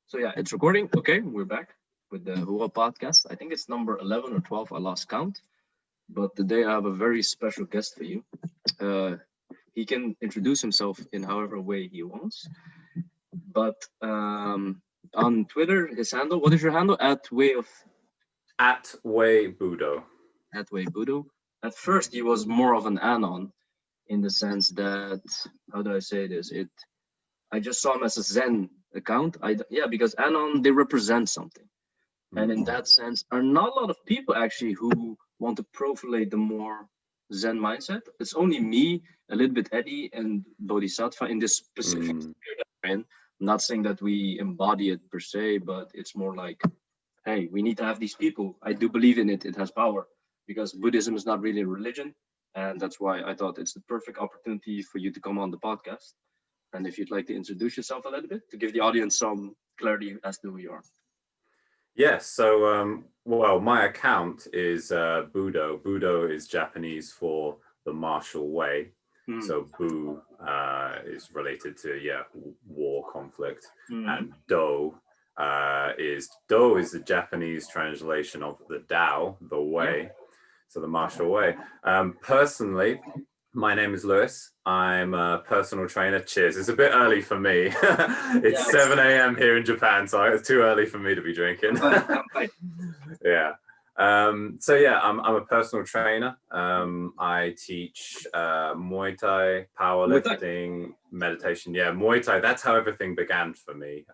So yeah, it's recording. Okay, we're back with the HOOA podcast. I think it's number 11 or 12. I lost count. But today I have a very special guest for you. He can introduce himself in however way he wants. But on Twitter, his handle, what is your handle? At Way Budo. At Way Budo. At first, he was more of an anon in the sense that, how do I say this? I just saw him as a Zen account. Because anon, they represent something. And in that sense, are not a lot of people actually who want to profilate the more Zen mindset. It's only me, a little bit Eddie, and Bodhisattva in this specific sphere that we're in. I'm not saying that we embody it per se, but it's more like, hey, we need to have these people. I do believe in it. It has power because Buddhism is not really a religion. And that's why I thought it's the perfect opportunity for you to come on the podcast. And if you'd like to introduce yourself a little bit to give the audience some clarity as to who you are. Yes, so, my account is Budo. Budo is Japanese for the martial way. So Bu is related to, war, conflict. And Do is the Japanese translation of the Tao, the way. So the martial way. Personally, my name is Lewis. I'm a personal trainer. Cheers. It's a bit early for me. It's 7 a.m. here in Japan, so it's too early for me to be drinking. Yeah. I'm a personal trainer. I teach Muay Thai, powerlifting, meditation. Yeah, Muay Thai. That's how everything began for me.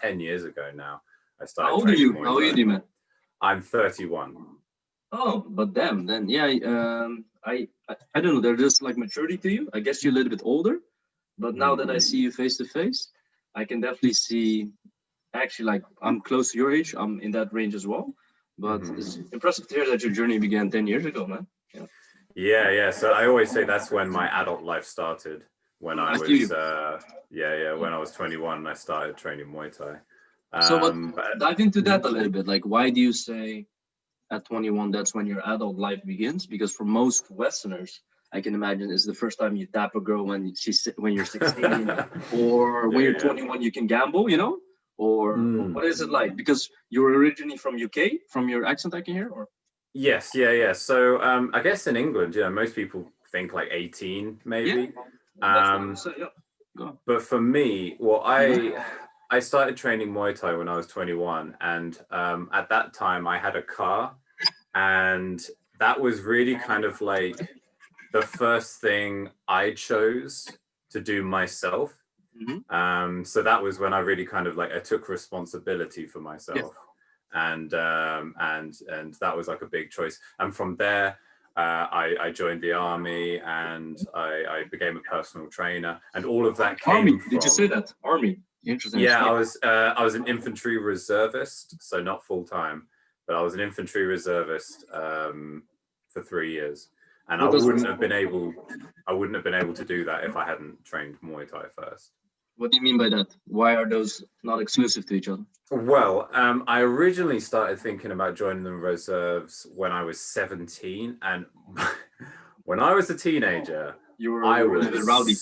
10 years ago now. I started. How old are you? How old are you, man? I'm 31. Oh, but damn, then I don't know. There's just like maturity to you. I guess you're a little bit older, but now that I see you face to face, I can definitely see. Actually, like I'm close to your age. I'm in that range as well. But it's impressive to hear that your journey began 10 years ago, man. Yeah. So I always say that's when my adult life started. When I was, when I was 21, I started training Muay Thai. Dive into that a little bit. Like, why do you say at 21 that's when your adult life begins? Because for most Westerners, I can imagine it's the first time you tap a girl when you're 16, or when you're 21 you can gamble, or what is it like? Because you're originally from UK, from your accent I can hear, or? Yes, yeah. So I guess in England, most people think like 18 maybe. But for me, I started training Muay Thai when I was 21, and at that time I had a car, and that was really kind of like the first thing I chose to do myself. So that was when I really kind of I took responsibility for myself, and that was like a big choice. And from there, I joined the army, and I became a personal trainer, and all of that came Army. from... Did you say that? Army. Interesting. Yeah, I was an infantry reservist, so not full time, but I was an infantry reservist for 3 years. And I wouldn't have been able to do that if I hadn't trained Muay Thai first. What do you mean by that? Why are those not exclusive to each other? Well, I originally started thinking about joining the reserves when I was 17, and when I was a teenager, I was rowdy.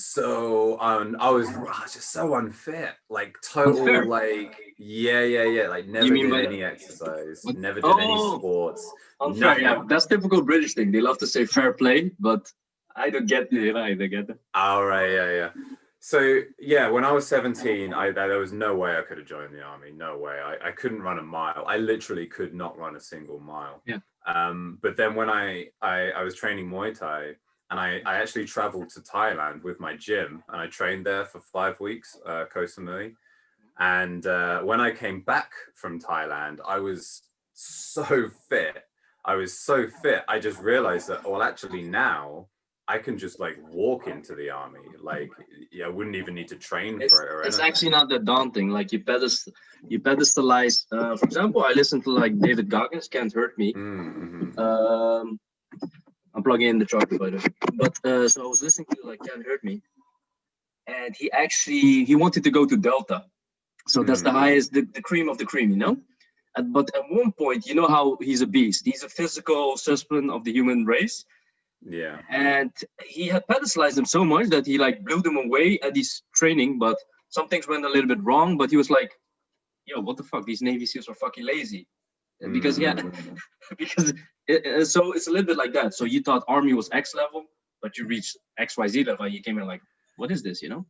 I was just so unfit, like total unfair. Like never did any exercise, never did any sports. Unfair, yeah, that's typical British thing. They love to say fair play, but I don't get it. I don't get it. All right, yeah. So when I was 17, there was no way I could have joined the army. No way. I couldn't run a mile. I literally could not run a single mile. Yeah. But then when I was training Muay Thai, and I actually traveled to Thailand with my gym, and I trained there for 5 weeks, Koh Samui. And when I came back from Thailand, I was so fit. I just realized that, actually now I can just walk into the army. I wouldn't even need to train for it or anything. It's actually not that daunting. Like you pedestalize. For example, I listen to David Goggins, Can't Hurt Me. I'm plugging in the chocolate, by the way. But so I was listening to Can't Hurt Me, and he wanted to go to Delta. So that's the highest, the cream of the cream, But at one point, you know how he's a beast. He's a physical specimen of the human race. Yeah. And he had pedestalized them so much that he blew them away at his training, but some things went a little bit wrong. But he was like, yo, what the fuck? These Navy SEALs are fucking lazy. Because because so it's a little bit like that. So you thought army was X level, but you reached XYZ level. You came in like, what is this? You know?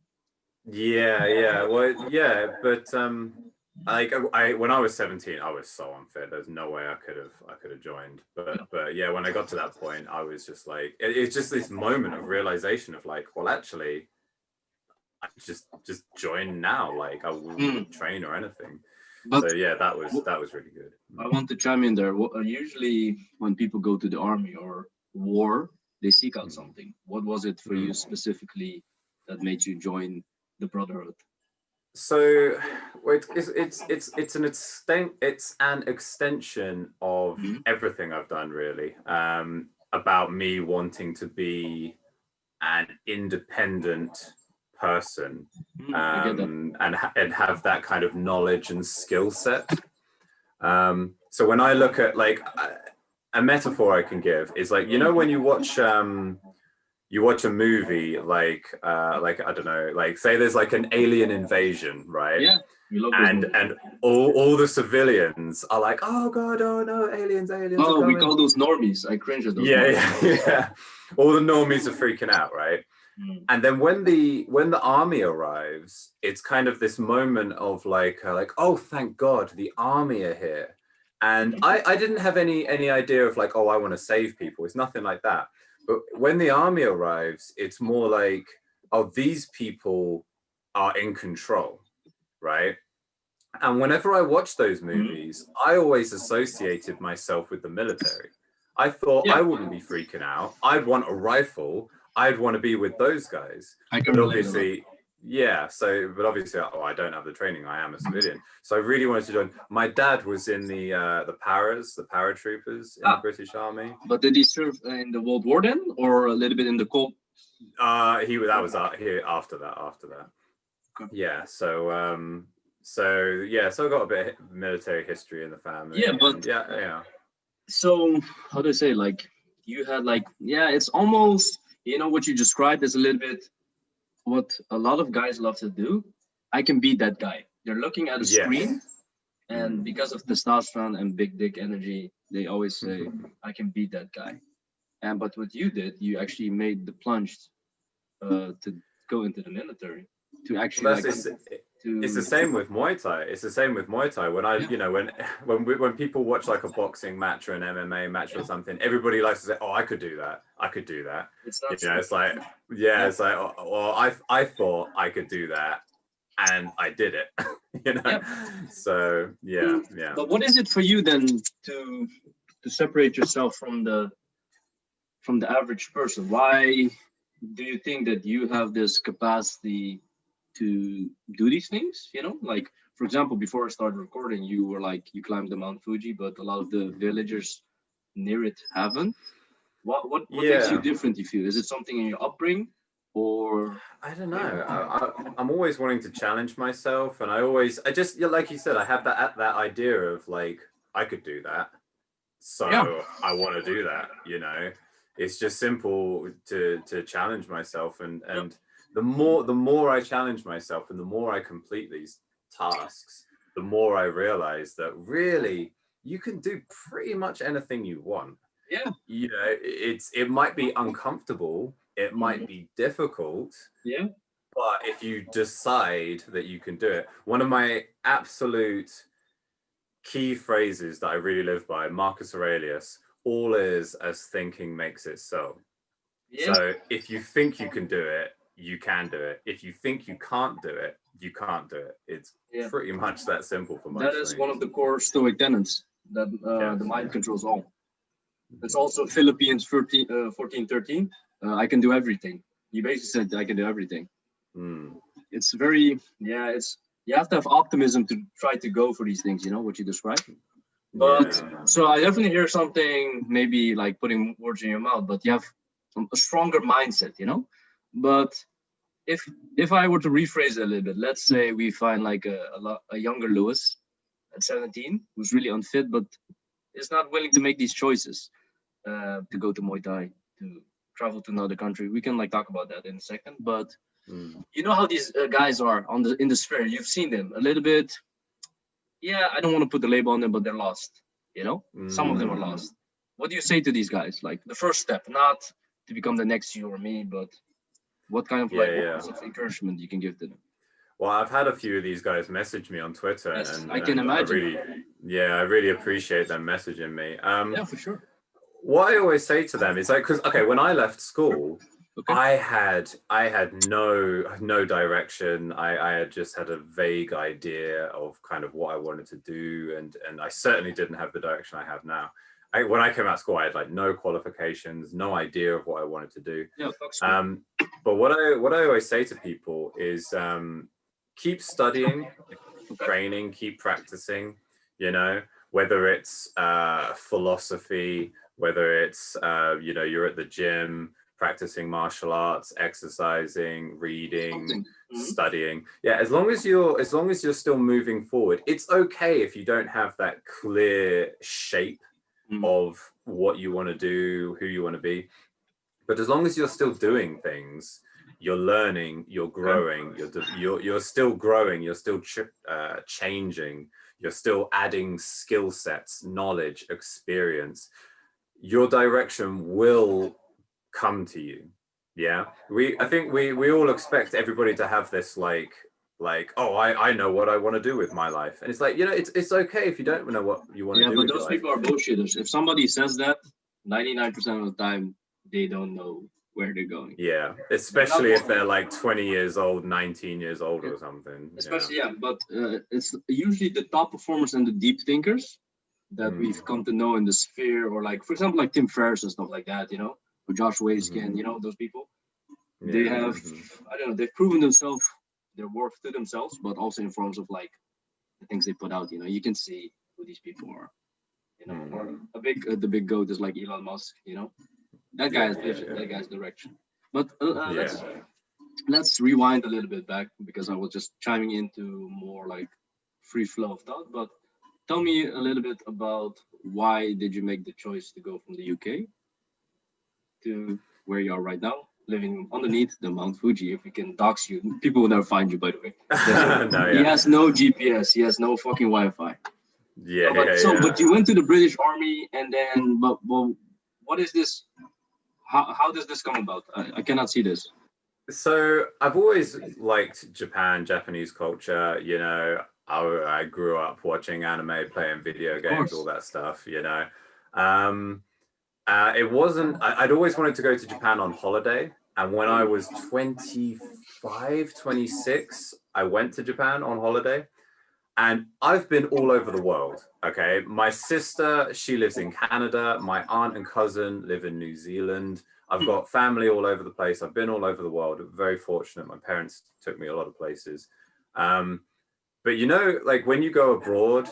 Yeah. Well, yeah, but like I when I was 17, I was so unfit. There's no way I could have joined. But yeah, when I got to that point, I was just like, it's just this moment of realization of like, well, actually, I just join now. Like I wouldn't train or anything. But so yeah, that was really good. I want to chime in there. Usually when people go to the army or war, they seek out something. What was it for you specifically that made you join the Brotherhood? So it's an extension of everything I've done, really. About me wanting to be an independent person, and have that kind of knowledge and skill set. So when I look at like a metaphor I can give is like, you know, when you watch a movie like I don't know, like say there's like an alien invasion, right? Yeah. And all the civilians are like, oh god, oh no, aliens. Oh, we call those normies. I cringe at those. Yeah. All the normies are freaking out, right? And then when the army arrives, it's kind of this moment of like, oh, thank God, the army are here. And I didn't have any idea of like, oh, I want to save people. It's nothing like that. But when the army arrives, it's more like, oh, these people are in control, right? And whenever I watch those movies, I always associated myself with the military. I thought I wouldn't be freaking out. I'd want a rifle. I'd want to be with those guys. But obviously, but obviously, I don't have the training. I am a civilian. So I really wanted to join. My dad was in the paratroopers in the British Army. But did he serve in the World War then, or a little bit in the Cold? That was here after that. Okay. Yeah. So I got a bit of military history in the family. Yeah, but yeah. So how do I say, like, you had like, it's almost, you know, what you described is a little bit what a lot of guys love to do. I can beat that guy. They're looking at a screen, and because of testosterone and big dick energy, they always say, I can beat that guy. But what you did, you actually made the plunge to go into the military, to actually it's the same with Muay Thai. When I, you know, when people watch like a boxing match or an MMA match or something, everybody likes to say, "Oh, I could do that. It's not, you know, it's like, it's like, well, I thought I could do that, and I did it. You know, so yeah. But what is it for you then to separate yourself from the average person? Why do you think that you have this capacity to do these things? You know, like, for example, before I started recording, you were like, you climbed the Mount Fuji, but a lot of the villagers near it haven't. What makes you different, you feel? Is it something in your upbringing, or I don't know? I'm always wanting to challenge myself, and I just like you said, I have that idea of like, I could do that, so I want to do that. You know, it's just simple to challenge myself, and the more I challenge myself and the more I complete these tasks, the more I realize that really you can do pretty much anything you want. Yeah. You know, it might be uncomfortable, it might be difficult. Yeah. But if you decide that you can do it, one of my absolute key phrases that I really live by, Marcus Aurelius, all is as thinking makes it so. Yeah. So if you think you can do it, you can do it. If you think you can't do it, you can't do it. It's pretty much that simple for most. That is one of the core Stoic tenets, that the mind controls all. It's also Philippians 14:13. I can do everything. You basically said I can do everything. It's very, you have to have optimism to try to go for these things, you know, what you described. But so I definitely hear something, maybe like putting words in your mouth, but you have a stronger mindset, you know. But if I were to rephrase it a little bit, let's say we find like a younger Lewis at 17 who's really unfit, but is not willing to make these choices to go to Muay Thai, to travel to another country. We can like talk about that in a second, but you know how these guys are in the sphere. You've seen them a little bit. yeah, I don't want to put the label on them, but they're lost. You know, some of them are Mm. lost. What do you say to these guys? Like the first step, not to become the next you or me, but what kind of like Yeah, yeah. words of encouragement you can give to them? Well, I've had a few of these guys message me on Twitter, Yes, and I can I imagine. really, yeah, I really appreciate them messaging me. Yeah, for sure. What I always say to them is like, because okay, when I left school, Okay. I had no direction. I had just had a vague idea of kind of what I wanted to do, and I certainly didn't have the direction I have now. When I came out of school, I had like no qualifications, no idea of what I wanted to do. Yeah, fuck school. But what I always say to people is keep studying, Okay. training, keep practicing. You know, whether it's philosophy, whether it's you know, you're at the gym practicing martial arts, exercising, reading, studying. Yeah, as long as you're still moving forward, it's okay if you don't have that clear shape of what you want to do, who you want to be. But as long as you're still doing things, you're learning, you're growing, you're still growing, you're still changing, you're still adding skill sets, knowledge, experience. Your direction will come to you. Yeah, I think we all expect everybody to have this like oh, I know what I want to do with my life, and it's like, you know, it's okay if you don't know what you want to do but with your those life. people are bullshitters. If somebody says that, 99% of the time they don't know where they're going. Yeah, especially if they're like 20 years old, 19 years old or something. Especially, but it's usually the top performers and the deep thinkers that we've come to know in the sphere, or like, for example, like Tim Ferriss and stuff like that, you know, or Josh Waitzkin, you know, those people. They have, I don't know, they've proven themselves, their worth to themselves, but also in forms of like the things they put out. You know, you can see who these people are. You know, or the big goat is like Elon Musk. You know, that guy is vision, that guy's direction. But let's rewind a little bit back, because I was just chiming into more like free flow of thought. But tell me a little bit about why did you make the choice to go from the UK to where you are right now, living underneath the Mount Fuji. If we can dox you, people will never find you, by the way. He has no GPS. He has no fucking Wi-Fi. But you went to the British Army, and then, but what is this? How does this come about? I cannot see this. So I've always liked Japan, Japanese culture. You know, I grew up watching anime, playing video games, all that stuff. You know, it wasn't. I'd always wanted to go to Japan on holiday, and when I was 25, 26, I went to Japan on holiday. And I've been all over the world, okay? My sister, she lives in Canada. My aunt and cousin live in New Zealand. I've got family all over the place. I've been all over the world. I'm very fortunate. My parents took me a lot of places. But you know, like when you go abroad,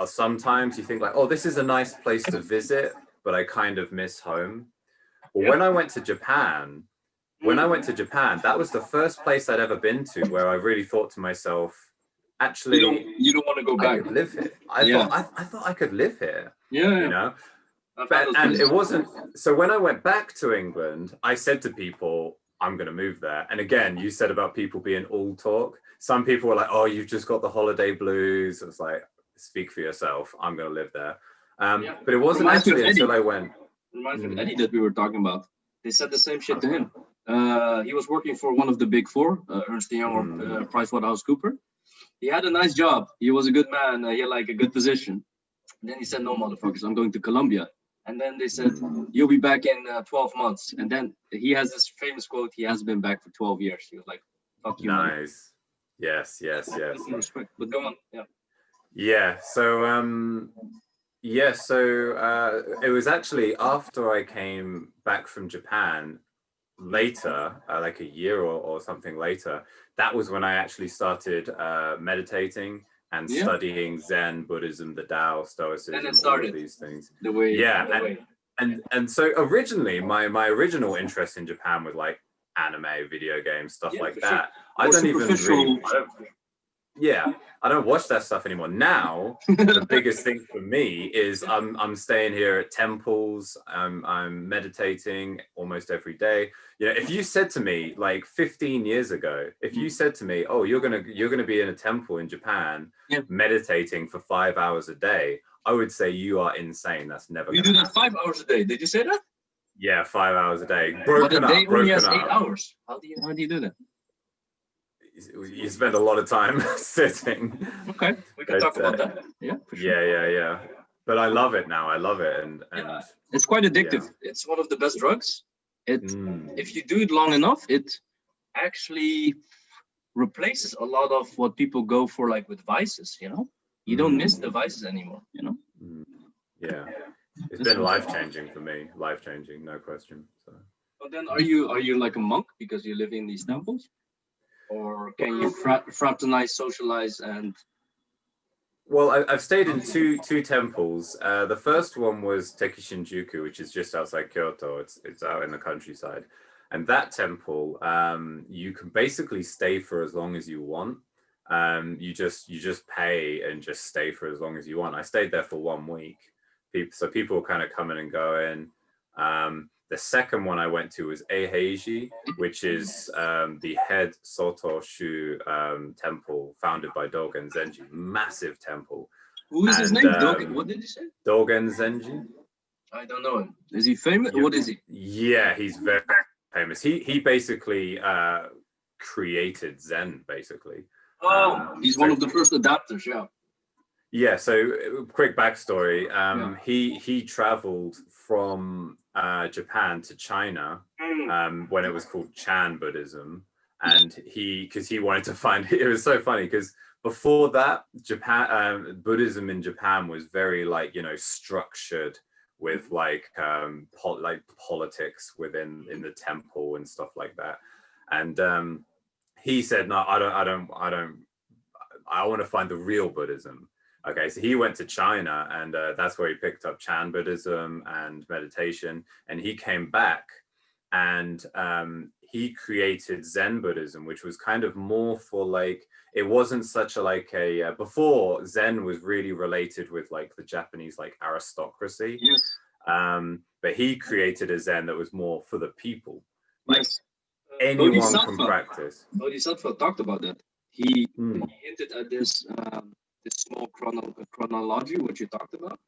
sometimes you think like, oh, this is a nice place to visit, but I kind of miss home. Well, when I went to Japan, that was the first place I'd ever been to where I really thought to myself, actually, you don't want to go back. I could live here. I thought I could live here. Yeah. You know, and it wasn't. So when I went back to England, I said to people, I'm going to move there. And again, you said about people being all talk. Some people were like, oh, you've just got the holiday blues. It's like, speak for yourself. I'm going to live there. But it wasn't actually until I went. Reminds me of Eddie that we were talking about. They said the same shit to him. He was working for one of the big four, Ernst & Young or PricewaterhouseCoopers. He had a nice job. He was a good man. He had like a good position. And then he said, no, motherfuckers, I'm going to Colombia. And then they said, you'll be back in 12 months. And then he has this famous quote, he has been back for 12 years. He was like, fuck you. Nice. Man. Yes. Respect. But go on. Yeah. So, it was actually after I came back from Japan later, like a year or something later, that was when I actually started meditating and studying Zen, Buddhism, the Tao, Stoicism, all of these things. And so originally, my original interest in Japan was like anime, video games, stuff like that. I don't even really. yeah, I don't watch that stuff anymore. Now, the biggest thing for me is I'm staying here at temples. I'm meditating almost every day. You know, if you said to me like 15 years ago, if you said to me, "Oh, you're gonna be in a temple in Japan, meditating for 5 hours a day," I would say you are insane. That's never. You do that 5 hours a day. Did you say that? Yeah, 5 hours a day. But a day only has 8 hours. How do you do that? You spend a lot of time sitting. Okay, we can talk about that. Yeah, for sure. Yeah. But I love it now. I love it, and it's quite addictive. Yeah. It's one of the best drugs. If you do it long enough, it actually replaces a lot of what people go for, like with vices. You know, you don't miss the vices anymore. You know. Yeah, it's been life-changing for me. Life-changing, no question. So. But then, are you like a monk because you live in these temples? Or can you fraternize, socialize, and? Well, I've stayed in two temples. The first one was Tekishinjuku, which is just outside Kyoto. It's out in the countryside, and that temple, you can basically stay for as long as you want. You just pay and just stay for as long as you want. I stayed there for 1 week. People kind of come in and go in. The second one I went to was Eiheiji, which is the head Soto Shu temple founded by Dogen Zenji. Massive temple. Who is his name? Dogen. What did you say? Dogen Zenji. I don't know him. Is he famous? What is he? Yeah, he's very famous. He basically created Zen, basically. Oh, he's one of the first adapters, yeah. Yeah, so quick backstory. He traveled from Japan to China when it was called Chan Buddhism, and because he wanted to find it was so funny because before that Buddhism in Japan was very like, you know, structured with like politics within the temple and stuff like that, and he said, no, I want to find the real Buddhism. Okay, so he went to China, and that's where he picked up Chan Buddhism and meditation. And he came back, and he created Zen Buddhism, which was kind of more for like, it wasn't such a before Zen was really related with like the Japanese like aristocracy. Yes. But he created a Zen that was more for the people. Like yes. Anyone can practice. Bodhisattva talked about that. He hinted at this. This small chronology, what you talked about,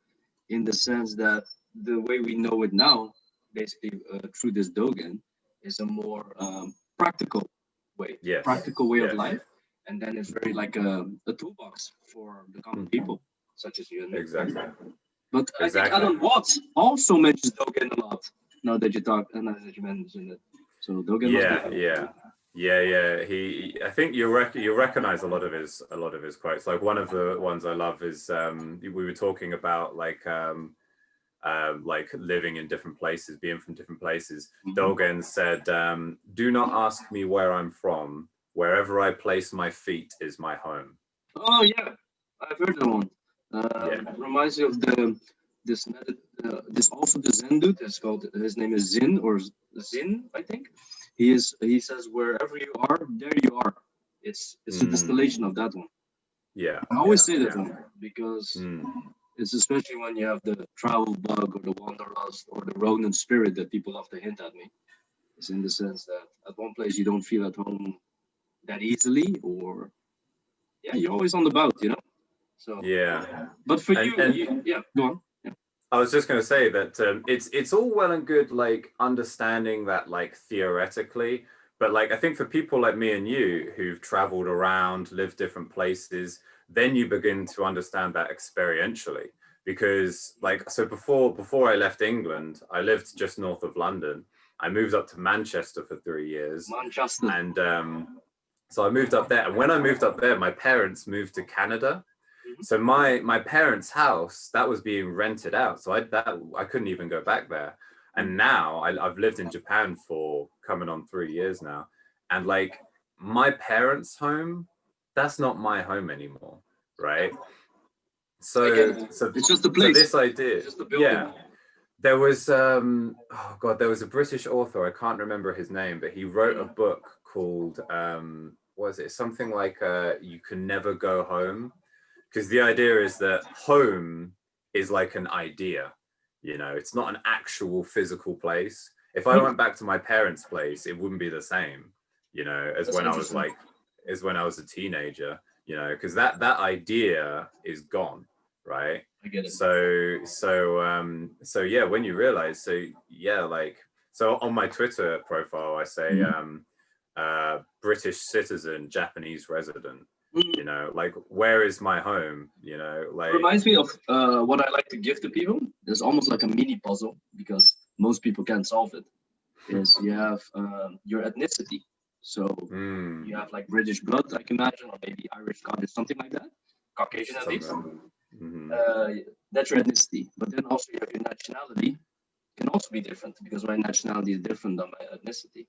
in the sense that the way we know it now, basically through this Dogen, is a more practical way, practical way of life, and then it's very like a toolbox for the common people, such as you and me. Exactly. But I think Alan Watts also mentions Dogen a lot. Now that you talk, and now that you mentioned it, so Dogen. Yeah. I think you recognize a lot of his quotes. Like one of the ones I love is we were talking about like living in different places, being from different places. Dogen said, "Do not ask me where I'm from. Wherever I place my feet is my home." Oh yeah, I've heard that one. Reminds me of this also the Zen dude. It's called, his name is Zin or Zin, I think. He says, wherever you are, there you are. It's a distillation of that one. Yeah. I always say that one because it's especially when you have the travel bug or the wanderlust or the Ronin spirit that people love to hint at me. It's in the sense that at one place you don't feel at home that easily, or you're always on the boat, you know. So But for you, go on. I was just going to say that it's all well and good, like understanding that, like theoretically, but like I think for people like me and you who've traveled around, lived different places, then you begin to understand that experientially. Because like, so before I left England, I lived just north of London. I moved up to Manchester for 3 years. Manchester. And so I moved up there. And when I moved up there, my parents moved to Canada. So my parents' house, that was being rented out. So I couldn't even go back there. And now I've lived in Japan for coming on 3 years now. And like my parents' home, that's not my home anymore, right? So it's just the place. So this idea, there was there was a British author, I can't remember his name, but he wrote a book called was it something like you can never go home, because the idea is that home is like an idea, you know, it's not an actual physical place. If I went back to my parents' place, it wouldn't be the same, you know, as when I was like, as when I was a teenager, you know, because that idea is gone, right? I get it. So yeah, when you realize, so yeah, like, so on my Twitter profile, I say, British citizen, Japanese resident, you know, like, where is my home? You know, like, reminds me of what I like to give to people. It's almost like a mini puzzle, because most people can't solve it. Is you have your ethnicity. So you have like British blood, I can imagine, or maybe Irish, Scottish, something like that. Caucasian at least. That's your ethnicity. But then also you have your nationality. Can also be different, because my nationality is different than my ethnicity.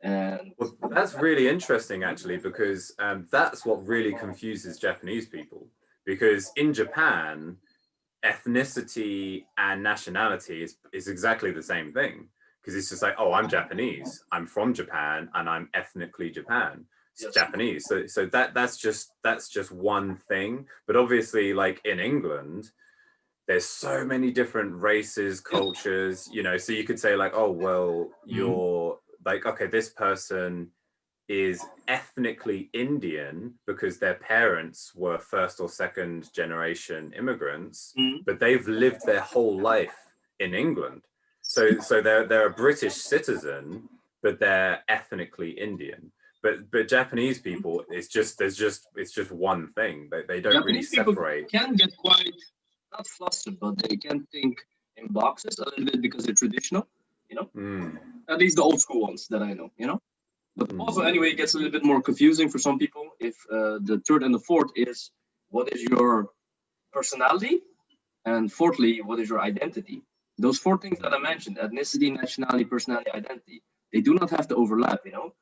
And well, that's really interesting, actually, because that's what really confuses Japanese people. Because in Japan, ethnicity and nationality is exactly the same thing. Because it's just like, oh, I'm Japanese, I'm from Japan, and I'm ethnically Japanese. So that's just one thing. But obviously, like in England, there's so many different races, cultures, you know, so you could say like, oh, well, you're like, okay, this person is ethnically Indian because their parents were first or second generation immigrants, but they've lived their whole life in England. So they're a British citizen, but they're ethnically Indian. But Japanese people, it's just one thing. They don't Japanese really separate. People can get quite, not flustered, but they can think in boxes a little bit because they're traditional, you know. At least the old school ones that I know, you know. But also, anyway, it gets a little bit more confusing for some people if the third and the fourth is, what is your personality, and fourthly, what is your identity. Those four things that I mentioned: ethnicity, nationality, personality, identity. They do not have to overlap, you know.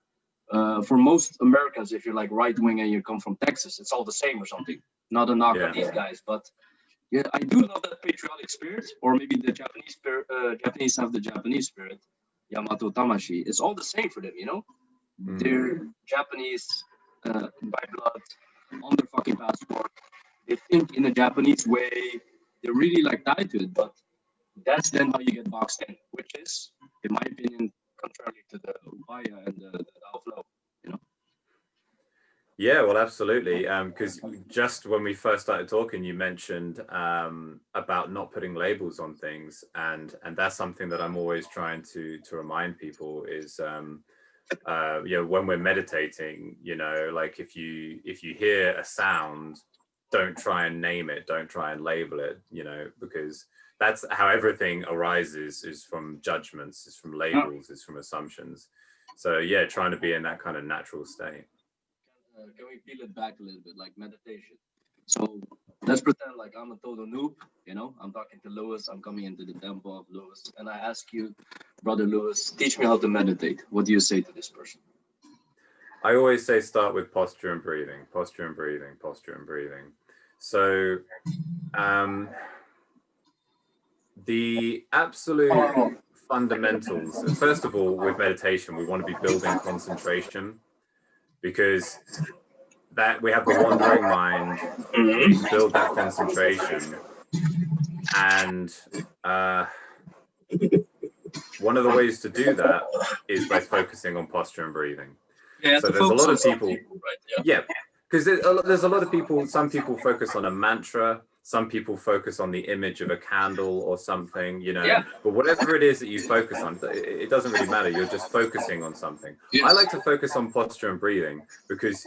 For most Americans, if you're like right wing and you come from Texas, it's all the same or something. Not a knock on these guys, but yeah, I do love that patriotic spirit, or maybe the Japanese spirit. Japanese have the Japanese spirit, Yamato Tamashi. It's all the same for them, you know. They're Japanese by blood, on their fucking passport. They think in a Japanese way. They're really like tied to it, but that's then how you get boxed in, which is, in my opinion, contrary to the Upaya and the Dao flow, you know. Yeah, well, absolutely. Because just when we first started talking, you mentioned about not putting labels on things, and that's something that I'm always trying to remind people is, you know, when we're meditating, you know, like if you hear a sound, don't try and name it, don't try and label it, you know, because that's how everything arises, is from judgments, is from labels, is from assumptions. So yeah, trying to be in that kind of natural state. Can we peel it back a little bit, like meditation? So let's pretend like I'm a total noob, you know, I'm talking to Lewis, I'm coming into the temple of Lewis, and I ask you, Brother Lewis, teach me how to meditate. What do you say to this person? I always say start with posture and breathing, posture and breathing, posture and breathing. So the absolute fundamentals, first of all, with meditation, we want to be building concentration, because that we have the wandering mind, we need to build that concentration. And one of the ways to do that is by focusing on posture and breathing. Yeah, so there's a lot of people, right? Yeah, because there's a lot of people, some people focus on a mantra, some people focus on the image of a candle or something, you know, but whatever it is that you focus on, it doesn't really matter. You're just focusing on something. I like to focus on posture and breathing, because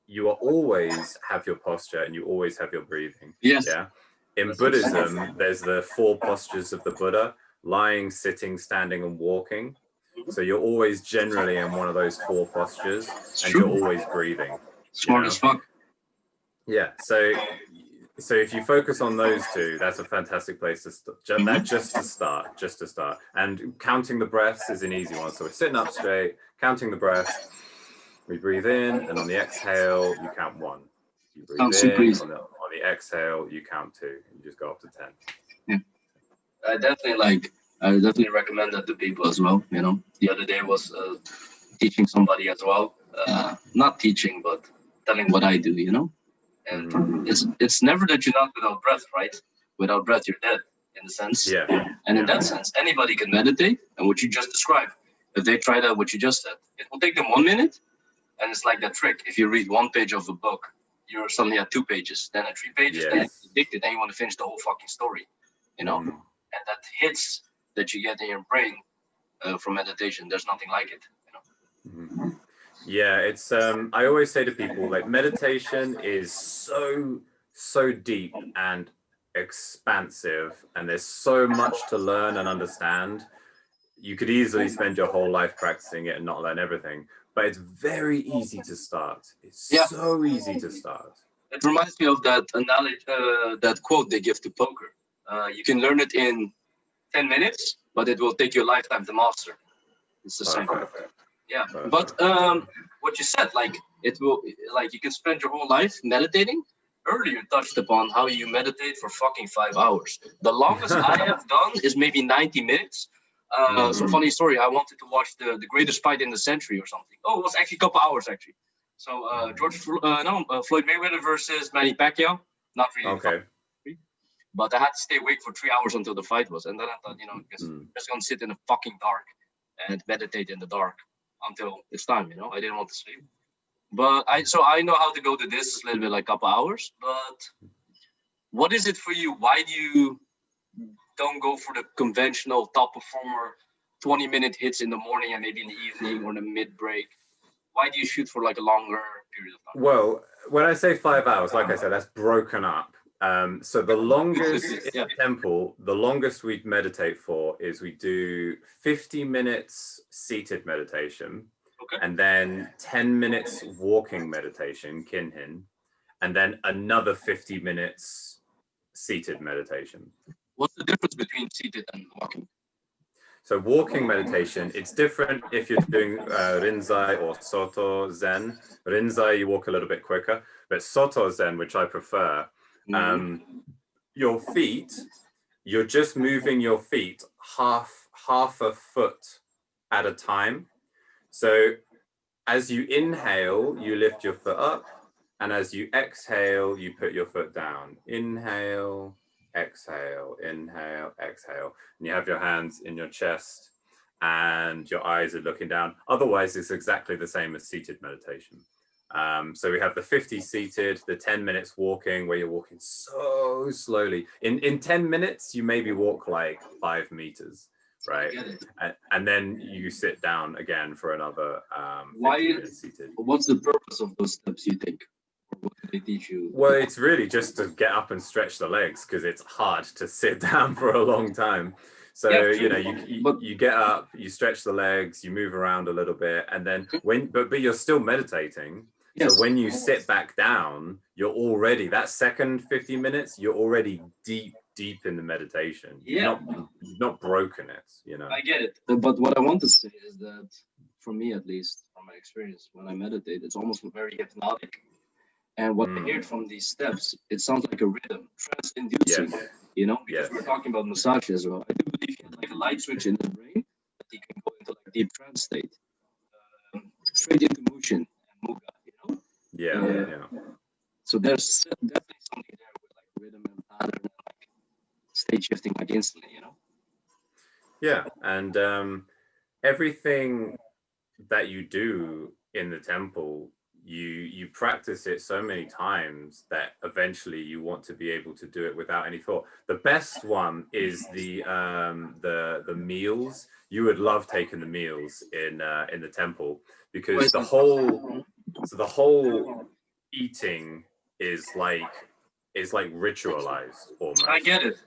you will always have your posture and you always have your breathing. Yeah. In Buddhism, there's the 4 postures of the Buddha: lying, sitting, standing, and walking. So you're always generally in one of those 4 postures, and you're always breathing. Smart as fuck. Yeah. So if you focus on those 2, that's a fantastic place to start. Just to start. And counting the breaths is an easy one. So we're sitting up straight, counting the breaths. We breathe in, and on the exhale, you count 1. You breathe in, on the exhale, you count 2. You just go up to 10. Yeah. I definitely recommend that to people as well. You know, the other day I was teaching somebody as well not teaching, but telling what I do, you know. And it's never that you're not without breath, right? Without breath, you're dead, in a sense. Yeah. And in that sense, anybody can meditate. And what you just described, if they try that, what you just said, it will take them 1 minute. And it's like that trick. If you read 1 page of a book, you're suddenly at 2 pages, then at 3 pages, then you're addicted, and you want to finish the whole fucking story, you know? And that hits that you get in your brain from meditation, there's nothing like it, you know? Yeah, it's I always say to people, like, meditation is so deep and expansive, and there's so much to learn and understand. You could easily spend your whole life practicing it and not learn everything, but it's very easy to start. It's so easy to start. It reminds me of that analogy, that quote they give to poker. You can learn it in 10 minutes, but it will take you a lifetime to master. It's the same. Yeah, but what you said, like, it will, like, you can spend your whole life meditating. Earlier you touched upon how you meditate for fucking 5 hours. The longest I have done is maybe 90 minutes. So funny story, I wanted to watch the greatest fight in the century or something. Oh, it was actually a couple hours actually. So Floyd Mayweather versus Manny Pacquiao. Not really. Okay. But I had to stay awake for 3 hours until the fight was. And then I thought, you know, I'm just going to sit in the fucking dark and meditate in the dark until it's time, you know. I didn't want to sleep. But I know how to go to this a little bit, like a couple hours. But what is it for you? Why do you don't go for the conventional top performer 20-minute hits in the morning and maybe in the evening or in the mid-break? Why do you shoot for like a longer period of time? Well, when I say 5 hours, like I said, that's broken up. So the longest in the temple, the longest we meditate for is we do 50 minutes seated meditation, and then 10 minutes walking meditation, kinhin, and then another 50 minutes seated meditation. What's the difference between seated and walking? So walking meditation, it's different if you're doing Rinzai or Soto Zen. Rinzai, you walk a little bit quicker, but Soto Zen, which I prefer, your feet, you're just moving your feet half a foot at a time. So as you inhale, you lift your foot up, and as you exhale, you put your foot down. Inhale, exhale, inhale, exhale. And you have your hands in your chest and your eyes are looking down. Otherwise, it's exactly the same as seated meditation. So we have the 50 seated, the 10 minutes walking, where you're walking so slowly. In 10 minutes, you maybe walk like 5 meters, right? And then you sit down again for another 50 minutes seated. What's the purpose of those steps, you think? What do they teach you? Well, it's really just to get up and stretch the legs, because it's hard to sit down for a long time. So, you know, you get up, you stretch the legs, you move around a little bit, and then but you're still meditating. Yes. So when you sit back down, you're already, that second 50 minutes, you're already deep in the meditation. Yeah. You've not broken it, you know. I get it. But what I want to say is that, for me at least, from my experience, when I meditate, it's almost very hypnotic. And what I hear from these steps, it sounds like a rhythm, trance-inducing, you know, because we're talking about Musashi as well. I do believe he has like a light switch in his brain that he can go into like deep trance state, straight into motion and muga, you know? Yeah. So there's definitely something there with like rhythm and pattern and like state shifting like instantly, you know? Yeah, and everything that you do in the temple, you practice it so many times that eventually you want to be able to do it without any thought. The best one is the meals. You would love taking the meals in the temple, because the whole eating is like ritualized almost. I get it.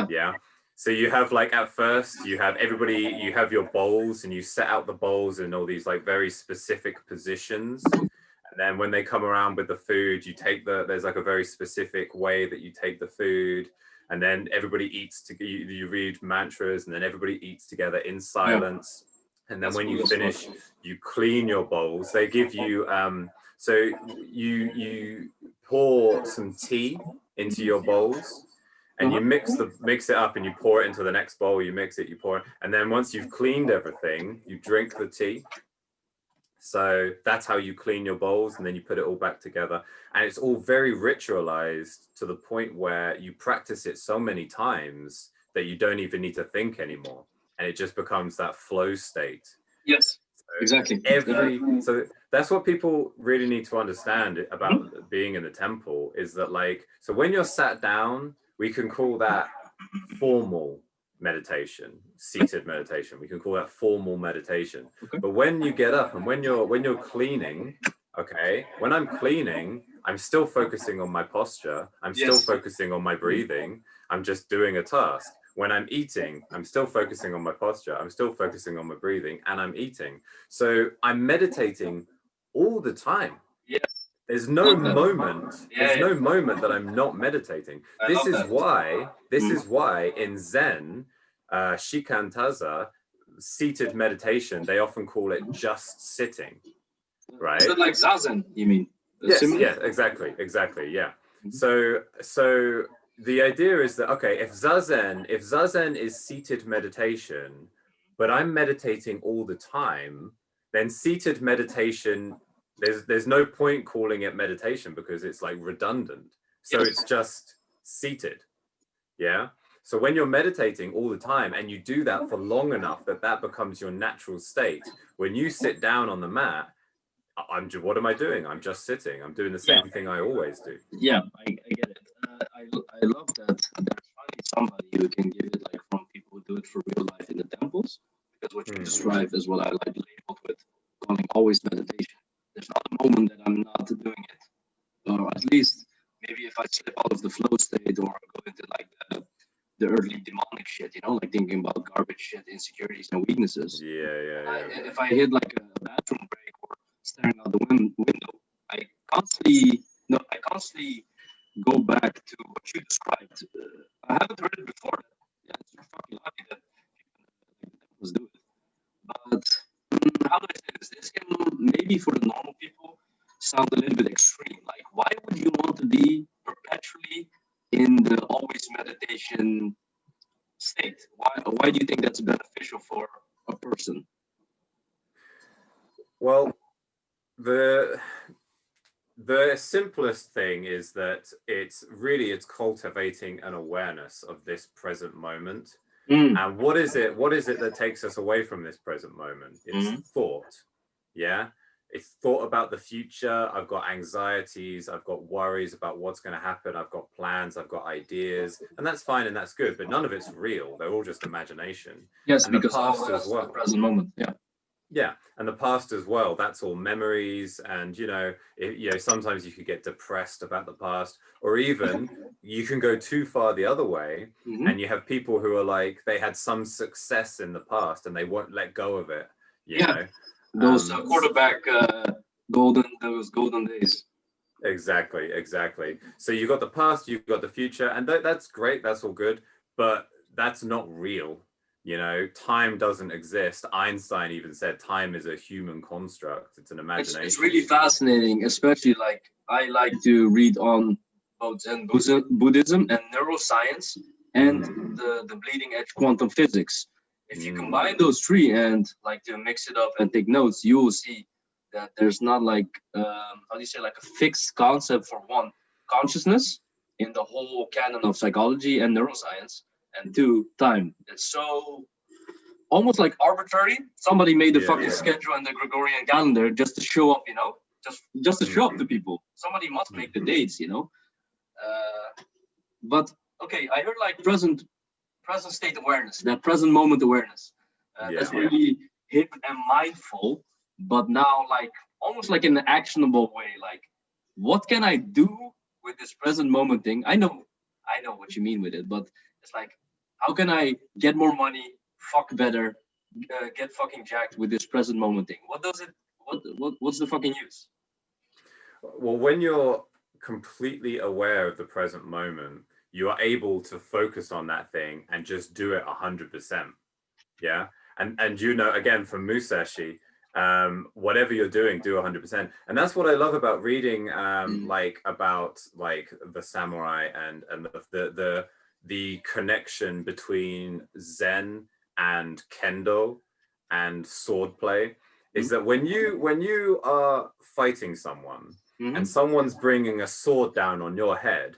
Yeah. So you have, like, at first you have you have your bowls, and you set out the bowls in all these like very specific positions. And then when they come around with the food, you take there's like a very specific way that you take the food, and then everybody eats you read mantras, and then everybody eats together in silence. And then when you finish, you clean your bowls. They give you so you pour some tea into your bowls, and you mix it up, and you pour it into the next bowl. You mix it, you pour it, and then once you've cleaned everything, you drink the tea. So that's how you clean your bowls, and then you put it all back together. And it's all very ritualized to the point where you practice it so many times that you don't even need to think anymore. And it just becomes that flow state. Yes, So exactly. so that's what people really need to understand about being in the temple, is that, like, so when you're sat down, we can call that formal meditation, seated meditation. We can call that formal meditation. Okay. But when you get up and when you're cleaning, okay, when I'm cleaning, I'm still focusing on my posture. I'm still focusing on my breathing. I'm just doing a task. When I'm eating, I'm still focusing on my posture. I'm still focusing on my breathing, and I'm eating. So I'm meditating all the time. Yes. There's no moment. There's no moment that I'm not meditating. This is why in Zen, shikantaza, seated meditation, they often call it just sitting, right? Is it like zazen, you mean? Yes, yeah, exactly, yeah. So the idea is that, okay, if zazen is seated meditation, but I'm meditating all the time, then seated meditation, there's no point calling it meditation, because it's like redundant. So it's just seated. Yeah. So when you're meditating all the time and you do that for long enough that becomes your natural state, when you sit down on the mat, what am I doing? I'm just sitting. I'm doing the same thing I always do. Yeah, I get it. I love that there's finally somebody who can give it, like, from people who do it for real life in the temples, because what you describe is what I like labeled with calling always meditation. There's not a moment that I'm not doing it, or at least maybe if I slip out of the flow state or go into like the early demonic shit, you know, like thinking about garbage shit, insecurities and weaknesses. If I hit like a bathroom break or staring out the window, I constantly go back to what you described. I haven't heard it before. Yeah, it's fucking lucky that was do it. But how do I say this? This can maybe for the normal people sound a little bit extreme. Like, why would you want to be perpetually in the always meditation state? Why do you think that's beneficial for a person? Well, the simplest thing is that it's cultivating an awareness of this present moment. And what is it that takes us away from this present moment? It's thought. Yeah, it's thought about the future. I've got anxieties, I've got worries about what's going to happen, I've got plans, I've got ideas, and that's fine and that's good, but none of it's real. They're all just imagination. Yes, and because the past as well. The present moment. Yeah, and the past as well. That's all memories, and sometimes you could get depressed about the past, or even you can go too far the other way, and you have people who are like, they had some success in the past and they won't let go of it. You know, those quarterback those golden days. Exactly. So you got the past, you've got the future, and that's great. That's all good, but that's not real. Time doesn't exist. Einstein even said time is a human construct. It's an imagination. It's really fascinating, especially like I like to read on both Zen Buddhism and neuroscience and the bleeding edge quantum physics. If you combine those three and like to mix it up and take notes, you will see that there's not like how do you say, like a fixed concept for one, consciousness in the whole canon of psychology and neuroscience. And two, time. It's so almost like arbitrary. Somebody made the fucking schedule in the Gregorian calendar just to show up, just to show up to people. Somebody must make the dates, But okay, I heard like present state awareness, that present moment awareness. That's really hip and mindful, but now like almost like in an actionable way. Like, what can I do with this present moment thing? I know what you mean with it, but it's like, how can I get more money, fuck better, get fucking jacked with this present moment thing? What's the fucking use? Well, when you're completely aware of the present moment, you are able to focus on that thing and just do it 100%. Yeah. And again, from Musashi, whatever you're doing, do 100%. And that's what I love about reading, about the samurai and the connection between Zen and Kendo and swordplay, is that when you are fighting someone and someone's bringing a sword down on your head,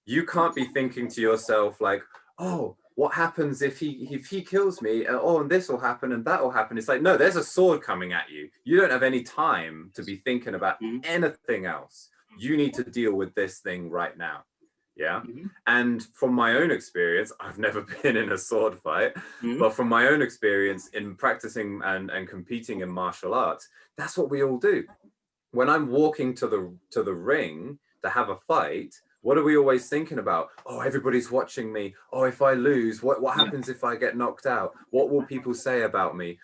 you can't be thinking to yourself like, oh, what happens if he kills me? Oh, and this will happen and that will happen. It's like, no, there's a sword coming at you. You don't have any time to be thinking about anything else. You need to deal with this thing right now. Yeah. And from my own experience, I've never been in a sword fight, but from my own experience in practicing and competing in martial arts, that's what we all do. When I'm walking to the ring to have a fight, what are we always thinking about? Oh, everybody's watching me. Oh, if I lose, what happens if I get knocked out? What will people say about me?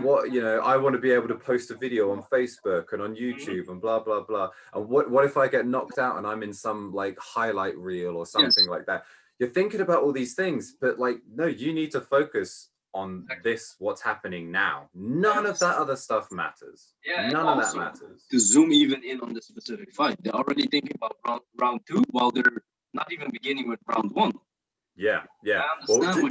What you know, I want to be able to post a video on Facebook and on YouTube and blah, blah, blah. And what if I get knocked out and I'm in some like highlight reel or something like that? You're thinking about all these things, but like, no, you need to focus on this, what's happening now. None of that other stuff matters. None of that matters. To zoom even in on the specific fight, they're already thinking about round 2 while they're not even beginning with round 1. Yeah. Well,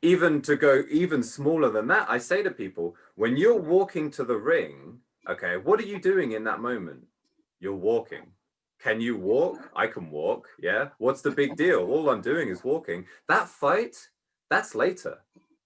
even to go even smaller than that, I say to people, when you're walking to the ring, okay, what are you doing in that moment? You're walking. Can you walk? I can walk. Yeah. What's the big deal? All I'm doing is walking. That fight, that's later.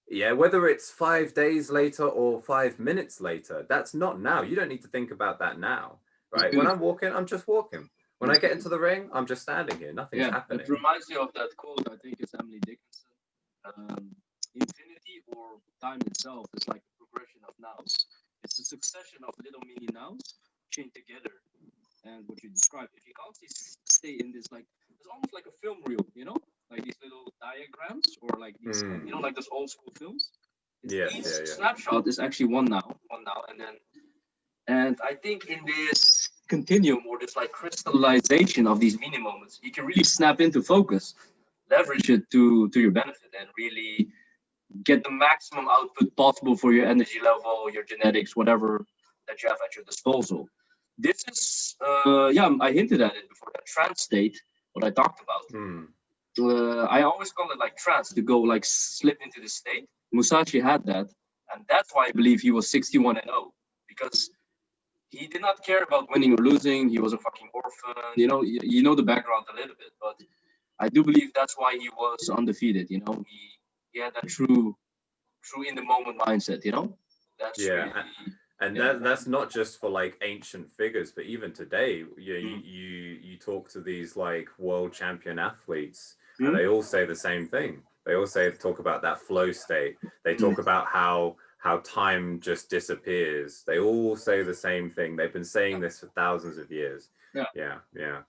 Yeah, whether it's 5 days later or 5 minutes later, that's not now. You don't need to think about that now, right? When I'm walking, I'm just walking. When I get into the ring, I'm just standing here. Nothing's happening. It reminds me of that quote, I think it's Emily Dickinson. Infinity or time itself is like a progression of nows. It's a succession of little mini nows chained together. And what you described, if you constantly stay in this, like, it's almost like a film reel, you know? Like these little diagrams or like these, you know, like those old school films. Each snapshot is actually one now, and I think in this continuum or this like crystallization of these mini moments, you can really snap into focus, leverage it to your benefit, and really get the maximum output possible for your energy level, your genetics, whatever that you have at your disposal. This is, I hinted at it before, that trance state, what I talked about. I always call it like trance, to go like slip into the state. Musashi had that, and that's why I believe he was 61-0, because he did not care about winning or losing. He was a fucking orphan, you know the background a little bit, but I do believe that's why he was undefeated. You know, he had that true in the moment mindset. You know, that's really, and that's not just for like ancient figures, but even today, you talk to these like world champion athletes, and they all say the same thing. They all talk about that flow state. They talk about how time just disappears. They all say the same thing. They've been saying this for thousands of years. Yeah.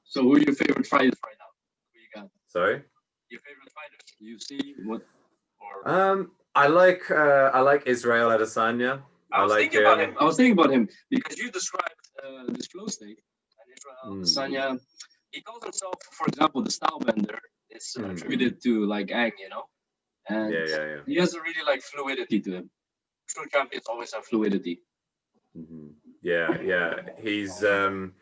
So who are your favorite fighters right now? Who you got? Sorry? Your favorite fighters? You see what? Or... I like Israel Adesanya. I was thinking about him because you described this flow state, and Israel Adesanya, he calls himself, for example, the style bender. It's attributed to like Ang, you know, and he has a really like fluidity to him. True champions always have fluidity. He's and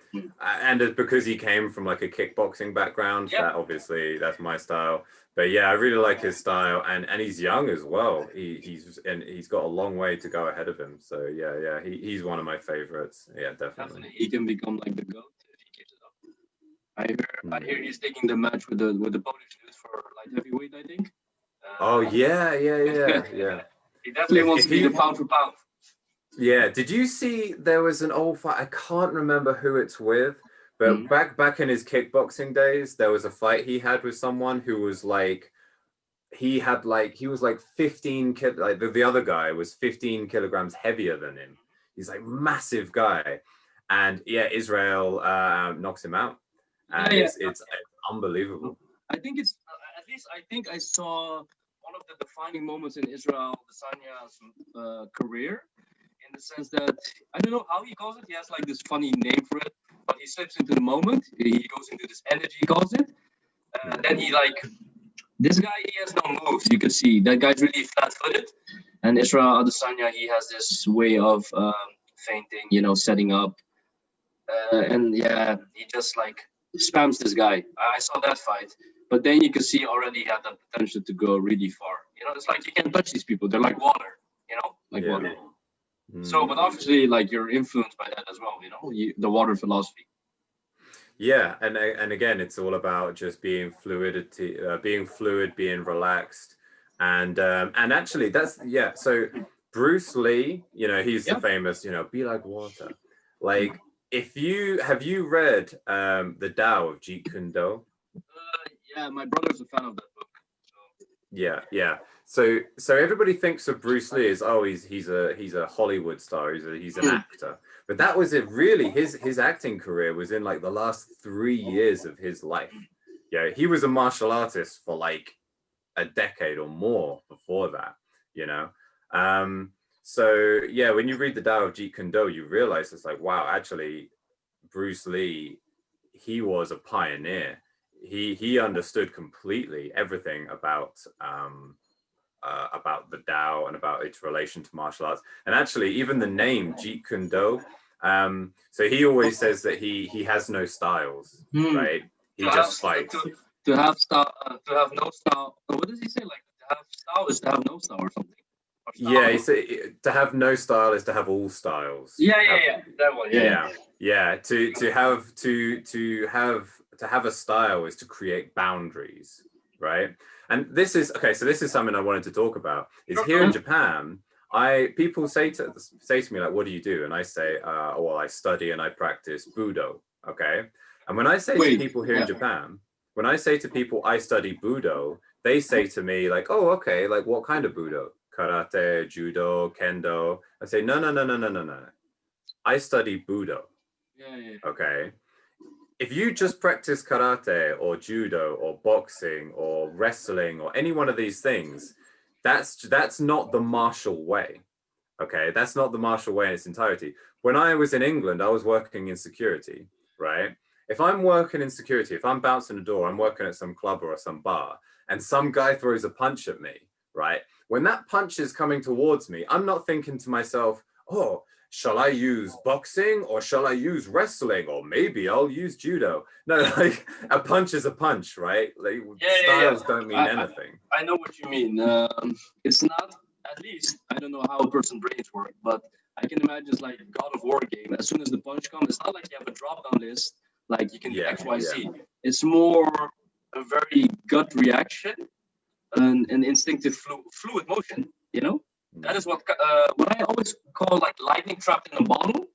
it's because he came from like a kickboxing background. That obviously, that's my style. But yeah, I really like his style, and he's young as well. He's got a long way to go ahead of him. So he's one of my favorites. Yeah, definitely. He can become like the GOAT if he keeps it up. I hear he's taking the match with the Polish dude for light heavyweight, I think. He definitely wants to be the pound for pound. Yeah. Did you see there was an old fight? I can't remember who it's with, but back in his kickboxing days, there was a fight he had with someone who was like, he was like 15 like the other guy was 15 kilograms heavier than him. He's like massive guy, and Israel knocks him out, and it's unbelievable. I think it's at least I think I saw one of the defining moments in Israel Adesanya's career, in the sense that I don't know how he calls it. He has like this funny name for it, but he slips into the moment. He goes into this energy, he calls it. Then he this guy, he has no moves. You can see that guy's really flat-footed. And Israel Adesanya, he has this way of feinting, you know, setting up, and he just like spams this guy. I saw that fight. But then you can see already he had the potential to go really far. You know, it's like you can't touch these people. They're like water, you know, like water. So, but obviously, like you're influenced by that as well, the water philosophy. Yeah, and again, it's all about just being fluidity, being fluid, being relaxed, and actually, that's So Bruce Lee, he's the famous, be like water. Like, if you have you read the Tao of Jeet Kune Do? Yeah, my brother's a fan of that book. So. Yeah. So everybody thinks of Bruce Lee as he's a Hollywood star, he's an actor, but that was it. Really, his acting career was in like the last 3 years of his life. Yeah, he was a martial artist for like a decade or more before that. So yeah, when you read the Tao of Jeet Kune Do, you realize it's like, wow, actually, Bruce Lee, he was a pioneer. He understood completely everything about the Tao and about its relation to martial arts. And actually, even the name Jeet Kune Do. So he always says that he has no styles, right? He just fights. To have style, to have no style. What does he say? Like, to have style is to have no style or something. Yeah, he said to have no style is to have all styles. Yeah, that one. Yeah. To have a style is to create boundaries, right? And this is okay. So this is something I wanted to talk about. Is here in Japan, people say to me like, "What do you do?" And I say, "Well, I study and I practice Budo." Okay. And when I say to people here in Japan, when I say to people I study Budo, they say to me like, "Oh, okay. Like, what kind of Budo? Karate, judo, kendo?" I say, no. I study Budo. Yeah. Okay. If you just practice karate or judo or boxing or wrestling or any one of these things, that's not the martial way. Okay, that's not the martial way in its entirety. When I was in England, I was working in security, right? If I'm working in security, if I'm bouncing a door, I'm working at some club or some bar, and some guy throws a punch at me, right? When that punch is coming towards me, I'm not thinking to myself, oh, shall I use boxing or shall I use wrestling or maybe I'll use judo? No, like a punch is a punch, right? Like styles don't mean anything. I know what you mean. It's not, at least, I don't know how a person's brains work, but I can imagine it's like a God of War game. As soon as the punch comes, it's not like you have a drop-down list, like you can do X, Y, Z. It's more a very gut reaction, an instinctive fluid motion, That is what I always call like lightning trapped in a bottle.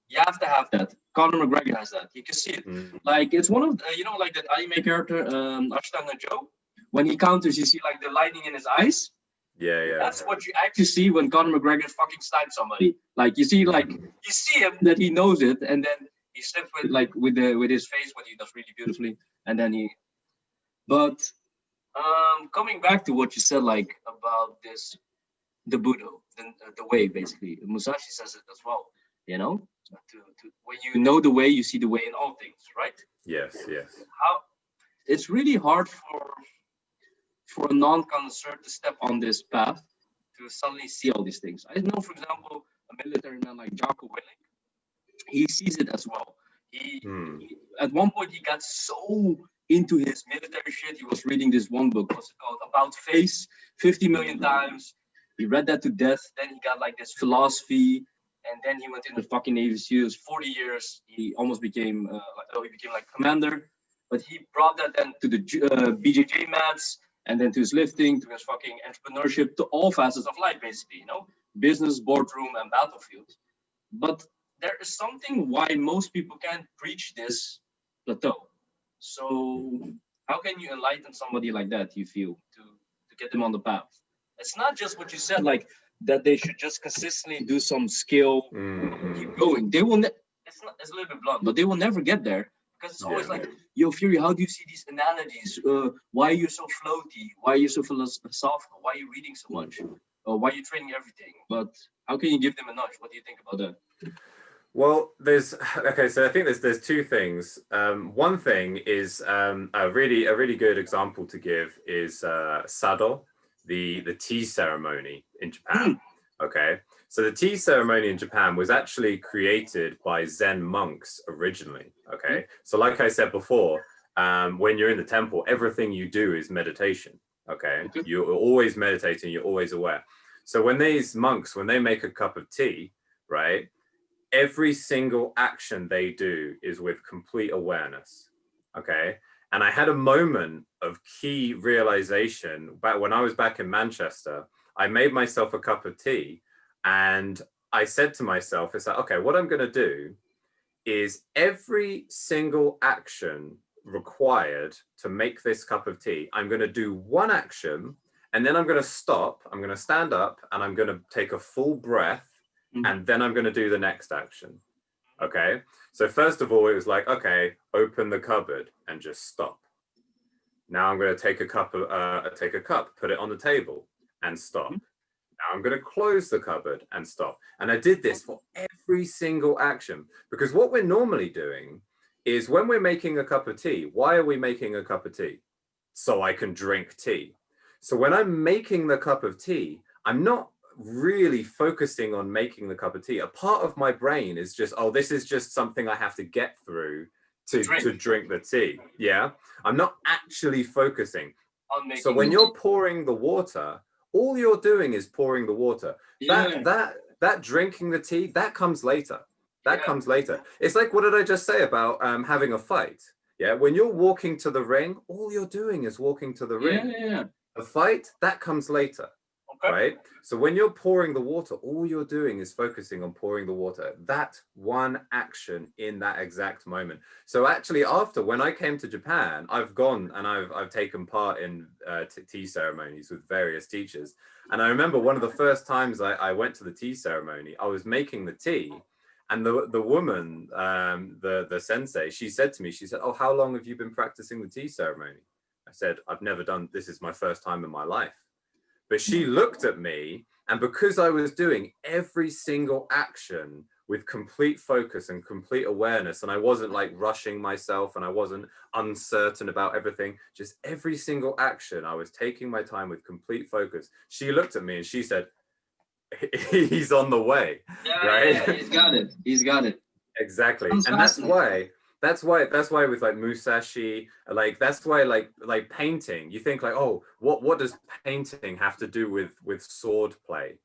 You have to have that. Conor McGregor has that. You can see it. Like it's one of the, like that anime character, Ashtanga Joe. When he counters, you see like the lightning in his eyes. Yeah. That's what you actually see when Conor McGregor fucking snipes somebody. Like you see him that he knows it, and then he slips with his face, what he does really beautifully, and then he. But coming back to what you said, like about this, the Buddha, the way, basically, Musashi says it as well. When you know the way, you see the way in all things, right? Yes. It's really hard for a non-connoisseur to step on this path to suddenly see all these things. I know, for example, a military man like Jocko Willink, he sees it as well. He at one point he got so into his military shit. He was reading this one book, what's it called? About Face, 50 million times. He read that to death. Then he got like this philosophy, and then he went into fucking Navy SEALs. 40 years, he almost became like commander. But he brought that then to the BJJ mats, and then to his lifting, to his fucking entrepreneurship, to all facets of life, basically, business, boardroom, and battlefield. But there is something why most people can't reach this plateau. So how can you enlighten somebody like that, you feel, to get them on the path? It's not just what you said, like that they should just consistently do some skill, keep going. They will. It's a little bit blunt, but they will never get there because it's always like, yo, Fury, how do you see these analogies? Why are you so floaty? Why are you so philosophical? Why are you reading so much? Why are you training everything? But how can you give them a nudge? What do you think about that? Well, so I think there's two things. One thing is a really good example to give is Sado, the tea ceremony in Japan. Okay, so the tea ceremony in Japan was actually created by Zen monks originally. Okay, so like I said before, when you're in the temple, everything you do is meditation. Okay, you're always meditating, you're always aware. So when these monks, when they make a cup of tea, right, every single action they do is with complete awareness. Okay. And I had a moment of key realization back when I was back in Manchester. I made myself a cup of tea and I said to myself, it's like, okay, what I'm going to do is every single action required to make this cup of tea, I'm going to do one action and then I'm going to stop. I'm going to stand up and I'm going to take a full breath and then I'm going to do the next action. Okay. So first of all, it was like, okay, open the cupboard and just stop. Now I'm going to take a cup, put it on the table and stop. Now I'm going to close the cupboard and stop. And I did this for every single action, because what we're normally doing is when we're making a cup of tea, why are we making a cup of tea? So I can drink tea. So when I'm making the cup of tea, I'm not really focusing on making the cup of tea. A part of my brain is just, oh, this is just something I have to get through to drink the tea. Yeah. I'm not actually focusing. So when you're pouring the water, all you're doing is pouring the water. That drinking the tea, that comes later. That comes later. It's like, what did I just say about having a fight? Yeah. When you're walking to the ring, all you're doing is walking to the ring. The fight, that comes later. Right? So when you're pouring the water, all you're doing is focusing on pouring the water. That one action in that exact moment. So actually, after, when I came to Japan, I've gone and I've taken part in tea ceremonies with various teachers. And I remember one of the first times I went to the tea ceremony, I was making the tea. And the woman, the sensei, she said to me, she said, oh, how long have you been practicing the tea ceremony? I said, I've never done, this is my first time in my life. But she looked at me, and because I was doing every single action with complete focus and complete awareness, and I wasn't like rushing myself and I wasn't uncertain about everything, just every single action, I was taking my time with complete focus. She looked at me and she said, he's on the way, right? Yeah, he's got it. He's got it. Exactly. And that's why with like Musashi, like that's why like painting, you think like, oh, what does painting have to do with sword play?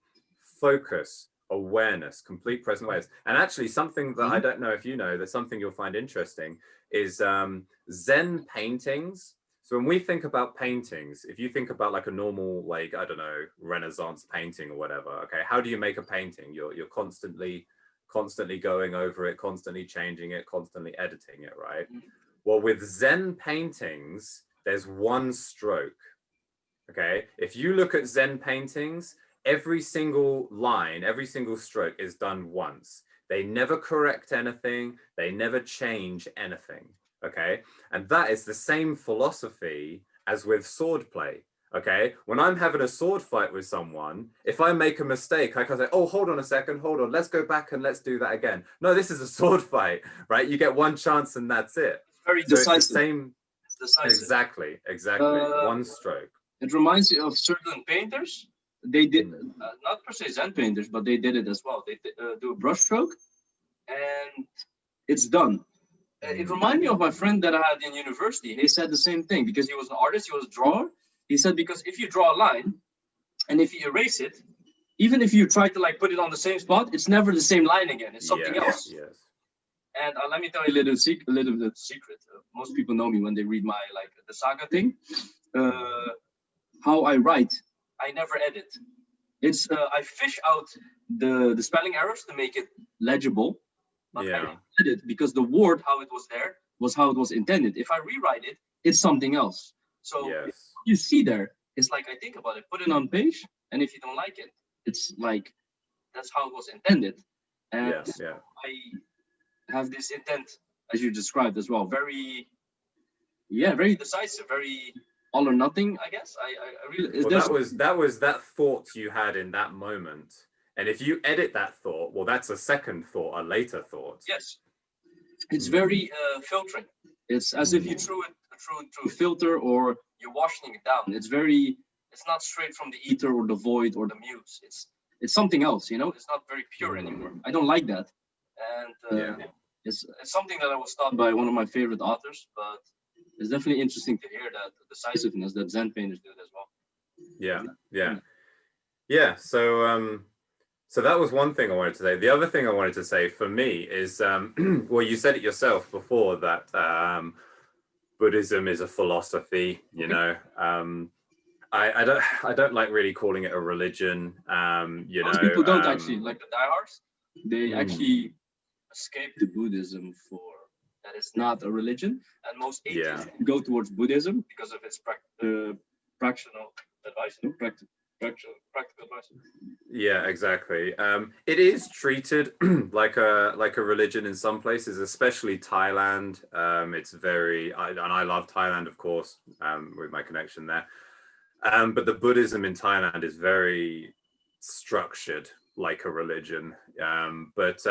Focus, awareness, complete present awareness. And actually something that I don't know if you know, that's something you'll find interesting is Zen paintings. So when we think about paintings, if you think about like a normal, like, I don't know, Renaissance painting or whatever, okay, how do you make a painting? You're constantly going over it, constantly changing it, constantly editing it, right? Well, with Zen paintings, there's one stroke, okay? If you look at Zen paintings, every single line, every single stroke is done once. They never correct anything. They never change anything, okay? And that is the same philosophy as with sword play. Okay, when I'm having a sword fight with someone, if I make a mistake, I can say, oh, hold on a second, hold on, let's go back and let's do that again. No, this is a sword fight, right? You get one chance and that's it. Very decisive. It's the same. It's decisive. Exactly. One stroke. It reminds you of certain painters. They did, not per se Zen painters, but they did it as well. They do a brush stroke and it's done. It reminded me of my friend that I had in university. He said the same thing because he was an artist, he was a drawer. He said, because if you draw a line and if you erase it, even if you try to like put it on the same spot, it's never the same line again. It's something else. Yes. And let me tell you a little bit secret. Most people know me when they read my like the saga thing. How I write, I never edit. It's I fish out the spelling errors to make it legible. But I didn't edit because the word how it was there was how it was intended. If I rewrite it, it's something else. So you see there, it's like I think about it, put it on page, and if you don't like it, it's like that's how it was intended. And I have this intent, as you described as well, very decisive, very all or nothing, I guess. I really that was that thought you had in that moment. And if you edit that thought, well, that's a second thought, a later thought. Yes, it's very filtering. It's as if you threw it through a filter or you're washing it down. It's not straight from the ether or the void or the muse. It's something else, you know. It's not very pure anymore. I don't like that, and it's something that I was taught by one of my favorite authors. But it's definitely interesting to hear that decisiveness that Zen painters do as well. Yeah, so that was one thing I wanted to say. The other thing I wanted to say for me is, well, you said it yourself before that Buddhism is a philosophy. You know, I don't like really calling it a religion. You Most know, people don't actually, like the diehards. They actually escape the Buddhism for that it's not a religion, and most atheists go towards Buddhism because of its practical advice, practical advice. Yeah, exactly. It is treated like a religion in some places, especially Thailand. It's very, and I love Thailand, of course, with my connection there. But the Buddhism in Thailand is very structured like a religion. But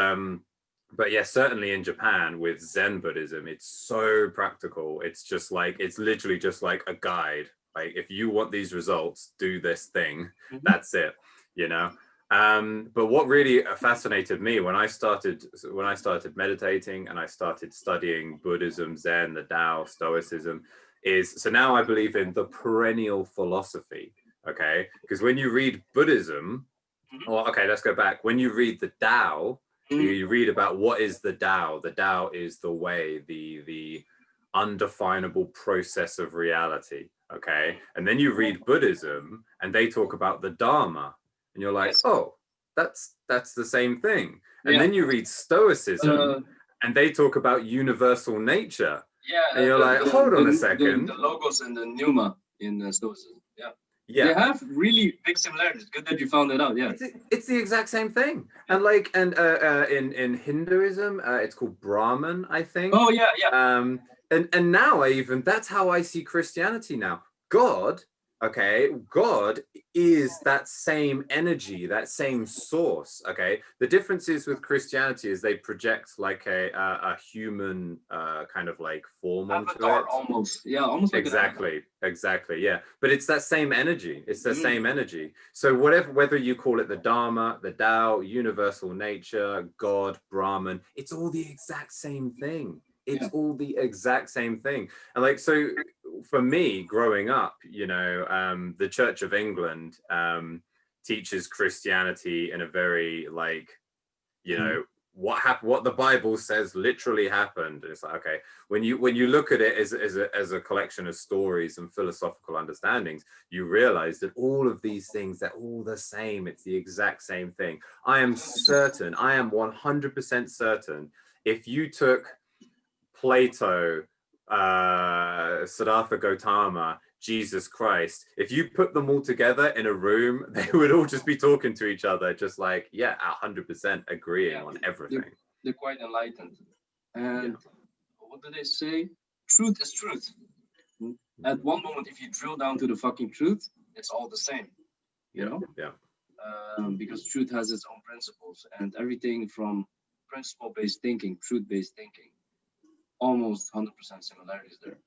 yeah, certainly in Japan with Zen Buddhism, it's so practical. It's just like, it's literally just like a guide. Like, if you want these results, do this thing. That's it, you know. But what really fascinated me when I started meditating and I started studying Buddhism, Zen, the Tao, Stoicism, is, so now I believe in the perennial philosophy. Okay, because when you read Buddhism, or okay, let's go back. When you read the Tao, you read about what is the Tao. The Tao is the way, the undefinable process of reality. Okay, and then you read Buddhism and they talk about the Dharma, and you're like, oh, that's the same thing. And then you read Stoicism and they talk about universal nature. And you're like, hold on a second. The logos and the pneuma in Stoicism. They have really big similarities. Good that you found that out. Yeah, it's the exact same thing. And like, and in Hinduism, it's called Brahman, I think. Oh yeah. And now that's how I see Christianity now. God, okay, God is that same energy, that same source. Okay, the difference is with Christianity is they project like a human kind of like form onto it. Almost like exactly, yeah. But it's that same energy. It's the same energy. So whether you call it the Dharma, the Tao, universal nature, God, Brahman, it's all the exact same thing. It's all the exact same thing. And like, so for me growing up, you know, the Church of England teaches Christianity in a very like, you know, what the Bible says literally happened. And it's like, okay, when you look at it as a collection of stories and philosophical understandings, you realize that all of these things, they're all the same. It's the exact same thing. I am 100% certain, if you took Plato, Siddhartha Gautama, Jesus Christ, if you put them all together in a room, they would all just be talking to each other, just like, 100% agreeing on everything. They're quite enlightened. And what do they say? Truth is truth. At one moment, if you drill down to the fucking truth, it's all the same, you know? Because truth has its own principles, and everything from principle-based thinking, truth-based thinking, almost 100% similarities there.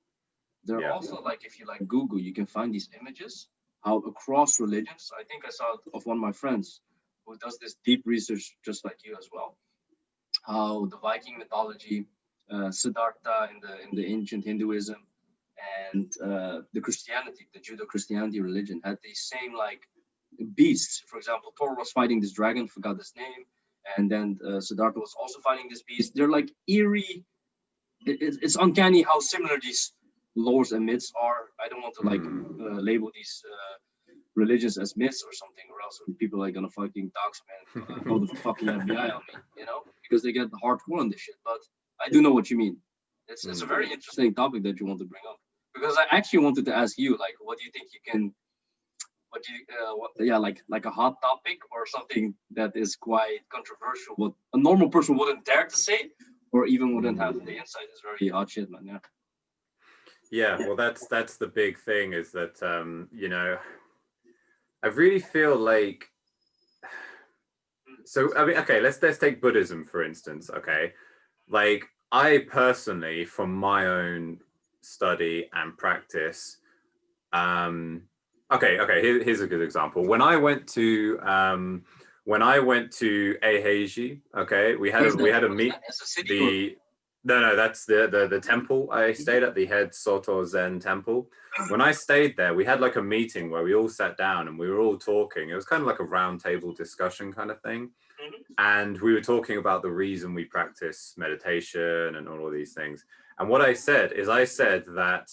There are also, like, if you like Google, you can find these images, how across religions, I think I saw it of one of my friends who does this deep research just like you as well, how the Viking mythology, Siddhartha in the ancient Hinduism, and the Christianity, the Judeo-Christianity religion had these same like beasts. For example, Thor was fighting this dragon, forgot his name, and then Siddhartha was also fighting this beast. They're like eerie. It's uncanny how similar these lores and myths are. I don't want to like label these religions as myths or something, or else people are gonna fucking dox me and call the fucking FBI on me, you know, because they get hardcore on this shit. But I do know what you mean. It's a very interesting topic that you want to bring up, because I actually wanted to ask you, like, what do you think you can, like a hot topic or something that is quite controversial, what a normal person wouldn't dare to say, or even wouldn't have the insight. Is very hot shit, man. Yeah, well, that's the big thing, is that you know, I really feel like, so I mean, okay, let's take Buddhism for instance. Okay, like, I personally, from my own study and practice, here's a good example. When I went to Eheiji, okay, we had a meet, No, that's the temple I stayed at, the head Soto Zen temple. When I stayed there, we had like a meeting where we all sat down and we were all talking. It was kind of like a round table discussion kind of thing. And we were talking about the reason we practice meditation and all of these things. And what I said is I said that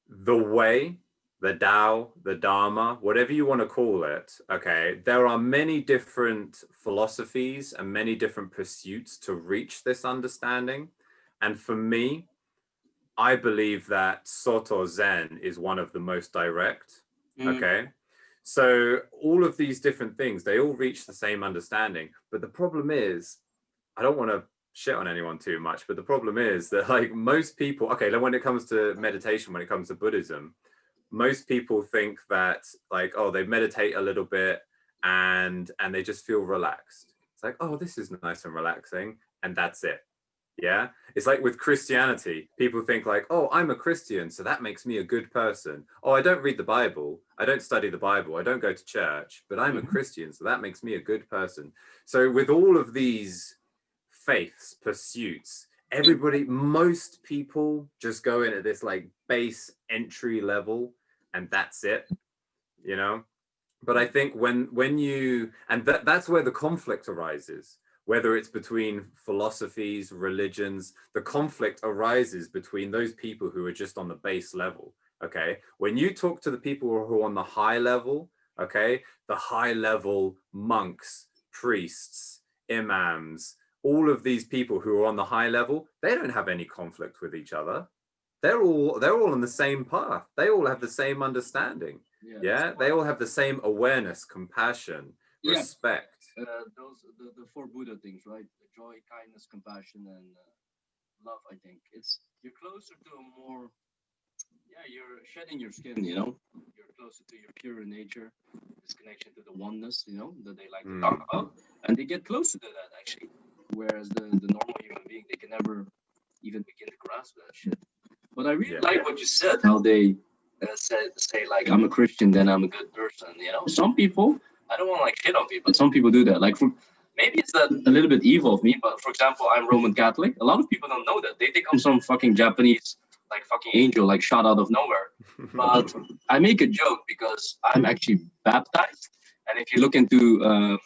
the way, the Tao, the Dharma, whatever you want to call it, okay, there are many different philosophies and many different pursuits to reach this understanding. And for me, I believe that Soto Zen is one of the most direct, okay? So all of these different things, they all reach the same understanding. But the problem is, I don't want to shit on anyone too much, but the problem is that like most people, okay, like when it comes to meditation, when it comes to Buddhism, most people think that like, oh, they meditate a little bit and they just feel relaxed. It's like, oh, this is nice and relaxing, and that's it. Yeah, it's like with Christianity, people think like, oh, I'm a Christian, so that makes me a good person. Oh, I don't read the Bible, I don't study the Bible, I don't go to church, but I'm a Christian, so that makes me a good person. So with all of these faiths, pursuits, most people just go in at this like base entry level, and that's it, you know. But I think when you, and that's where the conflict arises, whether it's between philosophies, religions, the conflict arises between those people who are just on the base level. Okay, when you talk to the people who are on the high level, okay, the high level monks, priests, imams, all of these people who are on the high level, they don't have any conflict with each other. They're all on the same path. They all have the same understanding. Yeah, they all have the same awareness, compassion, respect. Those the four Buddha things, right? Joy, kindness, compassion, and love. I think you're closer to a more, you're shedding your skin. You know, you're closer to your pure nature, this connection to the oneness. You know, that they like to talk about, and they get closer to that actually. Whereas the normal human being, they can never even begin to grasp that shit. But I really like what you said, how they say like, I'm a Christian, then I'm a good person. You know, some people, I don't want to like shit on people, but some people do that. Like, maybe it's a little bit evil of me, but for example, I'm Roman Catholic. A lot of people don't know that. They think I'm some fucking Japanese, like fucking angel, like shot out of nowhere. But I make a joke because I'm actually baptized. And if you look into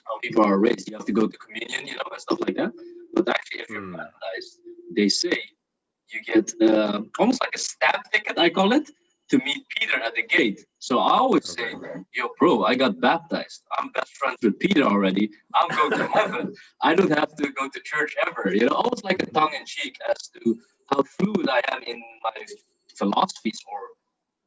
how people are raised, you have to go to communion, you know, and stuff like that. But actually, if you're baptized, they say you get almost like a stamp ticket, I call it, to meet Peter at the gate. So I always say, yo, bro, I got baptized. I'm best friends with Peter already. I'm going to heaven. I don't have to go to church ever. You know, almost like a tongue-in-cheek as to how fluid I am in my philosophies or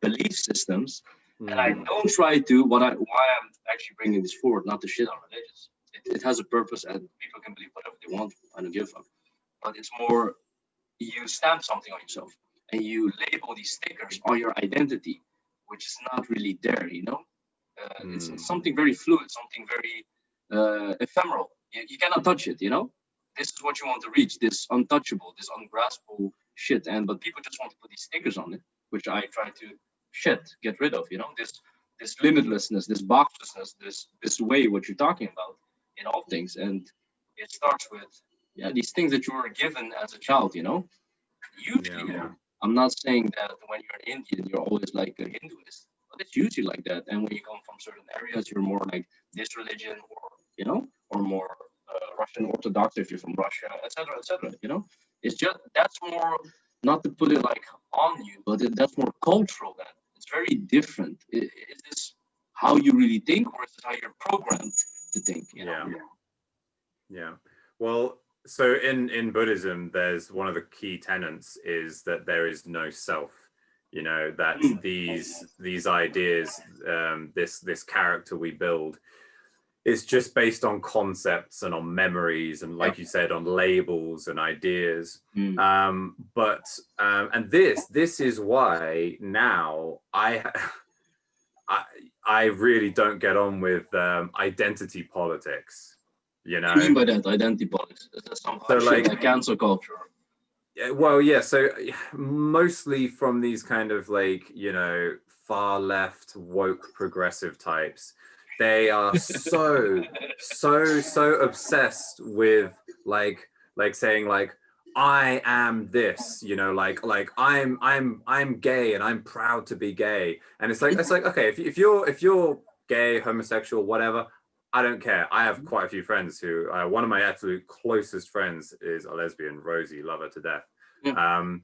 belief systems. And I don't try to, why I'm actually bringing this forward, not to shit on religious. It has a purpose, and people can believe whatever they want. I don't give a fuck. But it's more, you stamp something on yourself and you label these stickers on your identity, which is not really there, you know? It's something very fluid, something very ephemeral. You cannot touch it, you know? This is what you want to reach, this untouchable, this ungraspable shit. But people just want to put these stickers on it, which I try to get rid of, you know? This limitlessness, this boxlessness, this way, what you're talking about in all things. And it starts with, these things that you were given as a child, you know? Usually, I'm not saying that when you're an Indian, you're always like a Hinduist, but it's usually like that. And when you come from certain areas, you're more like this religion, or, you know, or more Russian Orthodox if you're from Russia, etc., you know? It's just, that's more, not to put it like on you, but that's more cultural then. It's very different. Is this how you really think, or is this how you're programmed to think, you know? Yeah. Well, so in Buddhism, there's one of the key tenets is that there is no self. You know, that these ideas, this character we build, is just based on concepts and on memories and, like you said, on labels and ideas. But this is why now I really don't get on with identity politics. You know, what do you mean by that, identity politics? Is that some like cancel culture? Well, yeah. So mostly from these kind of like, you know, far left woke progressive types they are so obsessed with like saying like, I am this, you know, like I'm gay and I'm proud to be gay. And it's like okay, if you're gay, homosexual, whatever, I don't care. I have quite a few friends who one of my absolute closest friends is a lesbian, Rosie, love her to death. Yeah.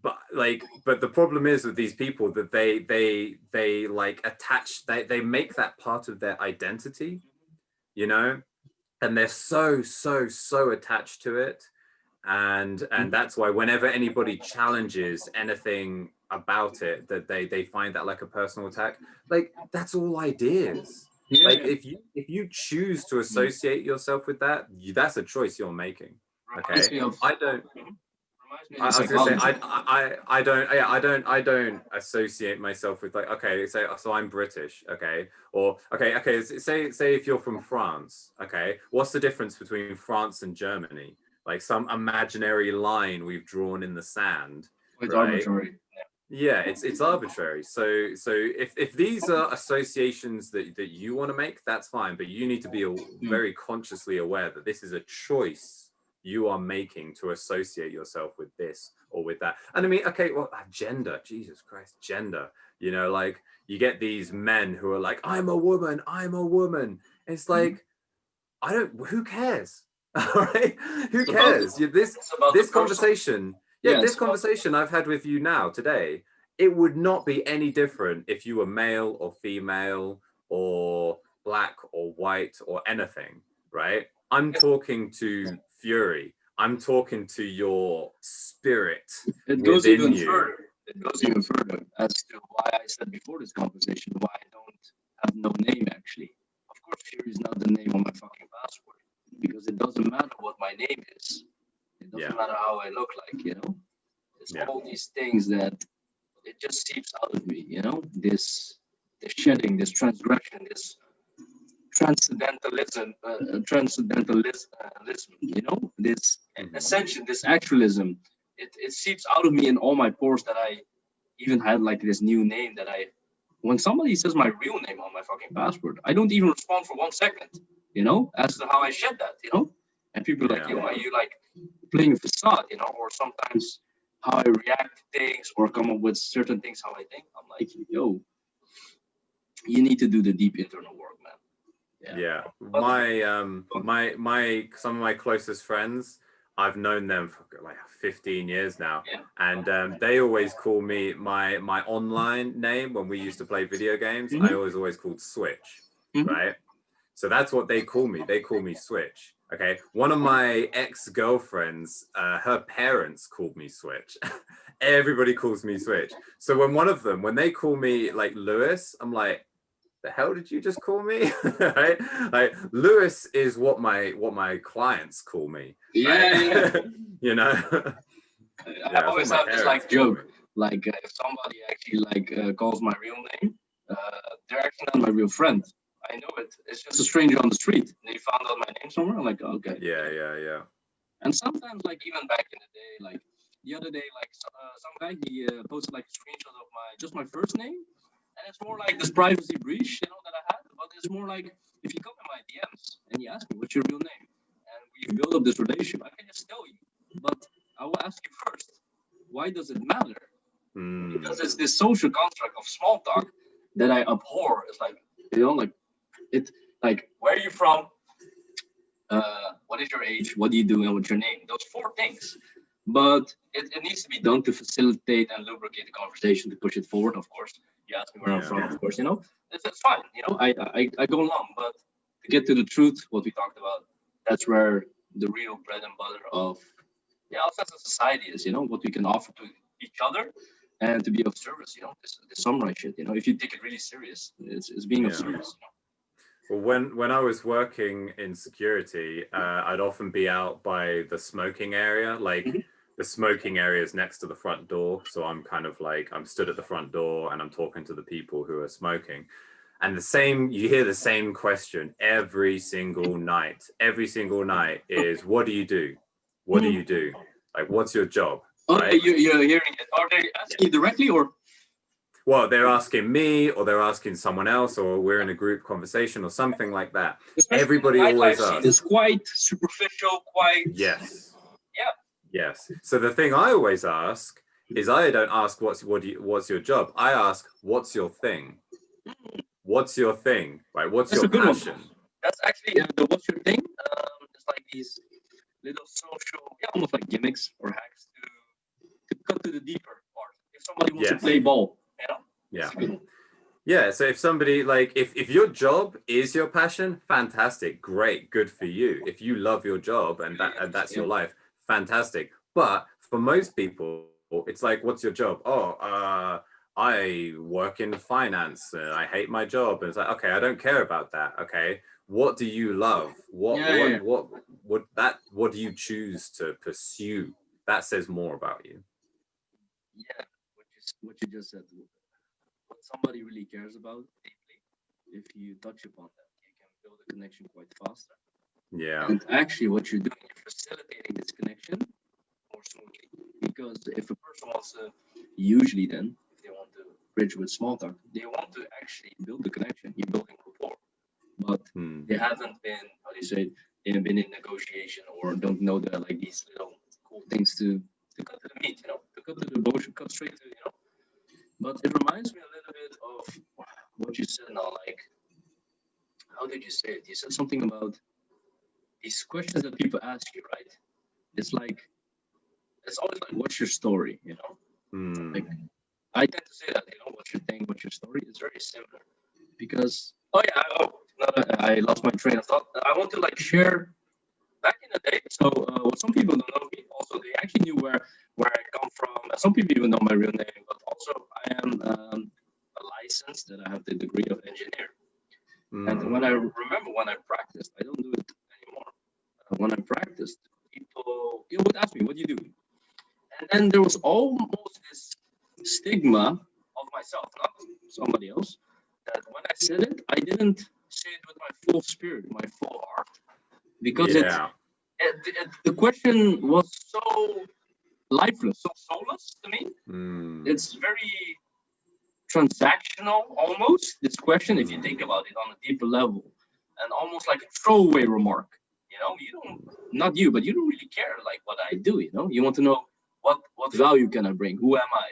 But the problem is with these people that they like attach, they make that part of their identity, you know, and they're so attached to it. And that's why whenever anybody challenges anything about it, that they find that like a personal attack. Like, that's all ideas. Yeah. Like, if you choose to associate yourself with that, that's a choice you're making. Okay, I don't. I was gonna say I don't associate myself with, like, okay, so I'm British, okay, or okay, say if you're from France, okay, what's the difference between France and Germany? Like some imaginary line we've drawn in the sand. It's right? arbitrary. Yeah, it's arbitrary. So if these are associations that you want to make, that's fine, but you need to be very consciously aware that this is a choice you are making to associate yourself with this or with that. And I mean, okay, well, gender, Jesus Christ, gender, you know, like you get these men who are like, I'm a woman. It's like, who cares? All right, who cares? This conversation, this conversation I've had with you now today, it would not be any different if you were male or female or black or white or anything, right? I'm talking to Fury. I'm talking to your spirit. It goes even further. It goes even further as to why I said before this conversation why I don't have no name actually. Of course, Fury is not the name on my fucking passport, because it doesn't matter what my name is. It doesn't matter how I look like, you know. It's all these things that it just seeps out of me, you know. This shedding, this transgression, this transcendentalism, you know, this ascension, this actualism. It seeps out of me in all my pores, that I even had like this new name that when somebody says my real name on my fucking passport, I don't even respond for 1 second, you know, as to how I shed that, you know. And people are like, yo, are you like playing a facade, you know, or sometimes how I react to things or come up with certain things how I think. I'm like, yo, you need to do the deep internal work, man. Yeah. My some of my closest friends, I've known them for like 15 years now, and they always call me my online name when we used to play video games. I always called Switch, right? So that's what they call me. They call me Switch. Okay. One of my ex-girlfriends, her parents called me Switch. Everybody calls me Switch. So when they call me like Lewis, I'm like, the hell did you just call me? Right? Like, Lewis is what my clients call me. Right? You know. I always have this like joke, like if somebody actually like calls my real name, they're actually not my real friend. I know it. It's just a stranger on the street. They found out my name somewhere. I'm like, okay. Yeah. And sometimes, like even back in the day, like the other day, like some guy, he posted like a screenshot of my first name. And it's more like this privacy breach, you know, that I had. But it's more like if you come in my DMs and you ask me what's your real name, and we build up this relationship, I can just tell you. But I will ask you first, why does it matter? Because it's this social construct of small talk that I abhor. It's like, you know, like it, like, where are you from? What is your age? What do you do? And what's your name? Those 4 things. But it needs to be done to facilitate and lubricate the conversation, to push it forward, of course. You ask me where I'm from, of course, you know, it's fine, you know, I go along, but to get to the truth, what we talked about, that's where the real bread and butter of our sense of society is, you know, what we can offer to each other and to be of service, you know, this samurai shit, you know, if you take it really serious, it's being of service, you know. Well, when I was working in security, I'd often be out by the smoking area, like the smoking area is next to the front door. So I'm kind of like, I'm stood at the front door and I'm talking to the people who are smoking. And you hear the same question every single night. Every single night is, what do you do? What do you do? Like, what's your job? Right? You're hearing it. Are they asking you directly or? well, they're asking me, or they're asking someone else, or we're in a group conversation or something like that. Especially Everybody the always nightlife scene asks. is quite superficial, quite Yes. yeah. Yes. So the thing I always ask is, I don't ask what's your job. I ask, what's your thing? What's your thing? Right? What's That's your a good passion? one. That's actually the what's your thing? It's like these little social, yeah, almost like gimmicks or hacks to cut to the deeper part. If somebody wants to Yes. play ball, you know? Yeah. Yeah. So if somebody, like, if your job is your passion, fantastic, great, good for you. If you love your job and that's your life, fantastic. But for most people, it's like, what's your job? Oh, I work in finance and I hate my job. And it's like, okay, I don't care about that. Okay. What do you love? What do you choose to pursue? That says more about you. Yeah, what you just said. What somebody really cares about deeply, if you touch upon that, you can build a connection quite faster. Yeah. And actually, what you're doing, you're facilitating this connection more smoothly. Because if a person wants to, usually then, if they want to bridge with small talk, they want to actually build the connection. You're building rapport, but they haven't been, how do you say, they haven't been in negotiation or don't know the like these little cool things to cut to the meat, to cut to the bullshit, cut straight to. But it reminds me a little bit of what you said now. Like, how did you say it? You said something about these questions that people ask you, right? It's like, it's always like, what's your story? Like, I tend to say that, what's your thing, what's your story? It's very similar because, oh yeah, no, I lost my train of thought. I want to like share back in the day. So some people don't know me. Also, they actually knew where I come from. Some people even know my real name, but also I am a licensed that I have the degree of engineer. And when I remember when I practiced, I don't do it anymore. When I practiced, people would ask me, "What do you do?" And then there was almost this stigma of myself, not somebody else, that when I said it, I didn't say it with my full spirit, my full heart, because the question was so lifeless, so soulless to me. It's very transactional, almost, this question, if you think about it on a deeper level, and almost like a throwaway remark. You don't, not you, but you don't really care like what I do. You want to know what value can I bring? Who am I?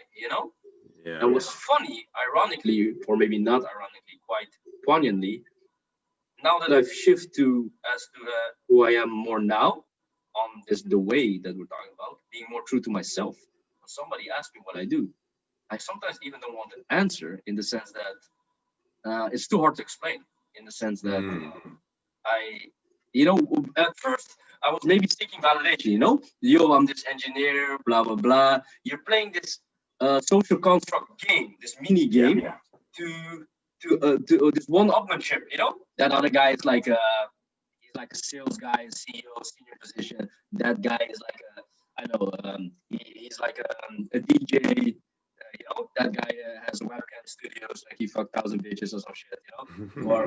Yeah. And what's funny, ironically, or maybe not ironically, quite poignantly, now that I've shifted to who I am more now, on the way that we're talking about, being more true to myself. When somebody asks me what I do, I sometimes even don't want an answer, in the sense that it's too hard to explain. In the sense that at first I was maybe seeking validation. Yo, I'm this engineer, blah blah blah. You're playing this social construct game, this mini game, to this one-upmanship. That other guy is like a sales guy, a CEO, senior position. That guy is like he's like a DJ. That guy has a webcam studios, like he fucked 1,000 bitches or some shit. Or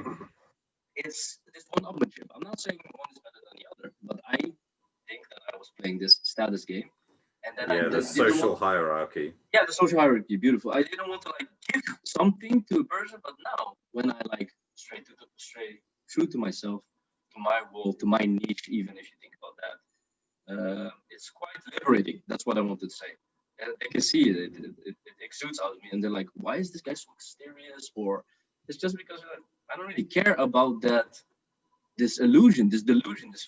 it's this one-upmanship. I'm not saying one is better than the other, but I think that I was playing this status game, and then the social hierarchy. Yeah, the social hierarchy, beautiful. I didn't want to like give something to a person, but now when I like straight true to myself, to my world, to my niche, even if you think about that, it's quite liberating. That's what I wanted to say. And they can see it. It exudes out of me, and they're like, "Why is this guy so mysterious?" Or it's just because I don't really care about that. This delusion, this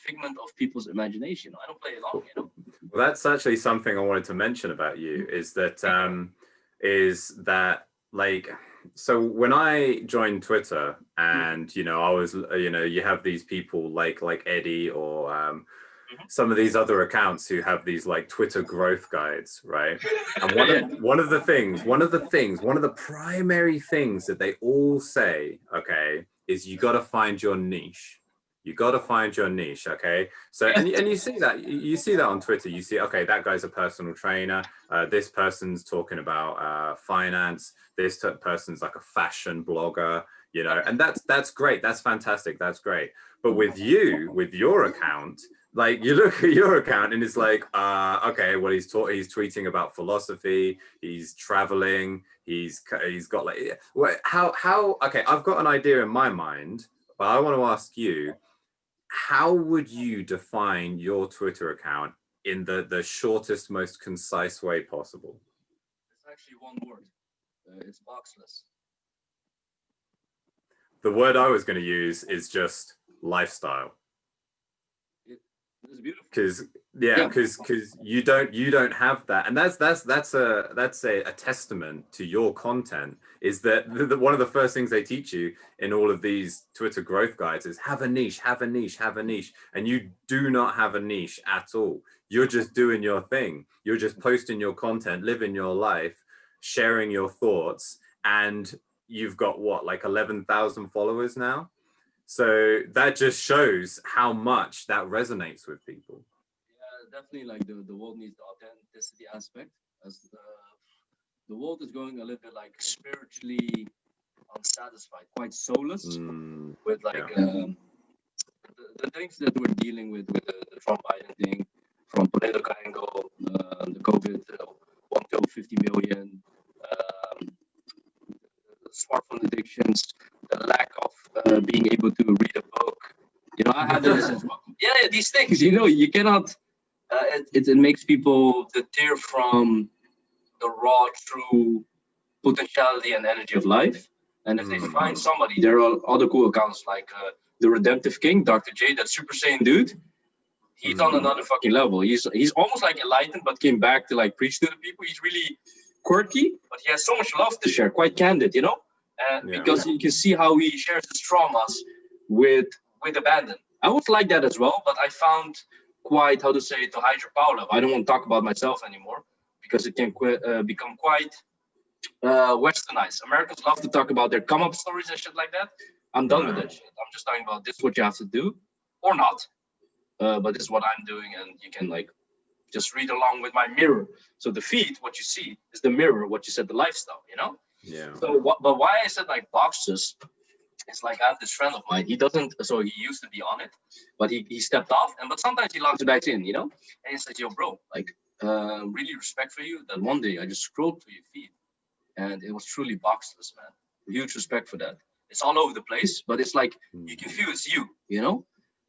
figment of people's imagination. I don't play along, Well, that's actually something I wanted to mention about you, is that like, so when I joined Twitter, and I was, you have these people like Eddie, or some of these other accounts who have these like Twitter growth guides, right? And one of the primary things that they all say, okay, is you got to find your niche. You got to find your niche, okay? So, and you see that on Twitter. You see, okay, that guy's a personal trainer. This person's talking about finance. This person's like a fashion blogger, and that's great. That's fantastic. That's great. But with your account, Like you look at your account and it's like, okay, well he's tweeting about philosophy, he's traveling, he's got like, how okay, I've got an idea in my mind, but I want to ask you, how would you define your Twitter account in the shortest, most concise way possible? It's actually one word. It's boxless. The word I was going to use is just lifestyle. It's beautiful. Because you don't have that, and that's a testament to your content. Is that one of the first things they teach you in all of these Twitter growth guides is have a niche, have a niche, have a niche, and you do not have a niche at all. You're just doing your thing. You're just posting your content, living your life, sharing your thoughts, and you've got what, like 11,000 followers now. So that just shows how much that resonates with people. Yeah, definitely. Like the world needs the authenticity aspect, as the world is going a little bit like spiritually unsatisfied, quite soulless, with like the things that we're dealing with the Trump Biden thing, from political angle, the COVID, 1 to 50 million, smartphone addictions, the lack of being able to read a book. You know, I had this as well. Yeah, these things. You know, you cannot. It makes people deter from the raw, true potentiality and energy of life. And if they find somebody, there are other cool accounts like the Redemptive King, Dr. J, that Super Saiyan dude. He's on another fucking level. He's almost like enlightened, but came back to like preach to the people. He's really quirky, but he has so much love to share, quite candid, you know? Because you can see how he shares his traumas with abandon. I would like that as well, but I found quite, how to say, to hide your power level. I don't want to talk about myself anymore because it can become quite westernized. Americans love to talk about their come up stories and shit like that. I'm done with that shit. I'm just talking about this is what you have to do or not. But this is what I'm doing, and you can like just read along with my mirror. So the feed, what you see, is the mirror, what you said, the lifestyle, you know? Yeah. So but why I said like boxes, it's like I have this friend of mine. He doesn't, so he used to be on it, but he stepped off, but sometimes he logs back in, you know? And he says, yo, bro, like, really respect for you that one day I just scrolled through your feed and it was truly boxless, man. Huge respect for that. It's all over the place, but it's like you can feel it's you know?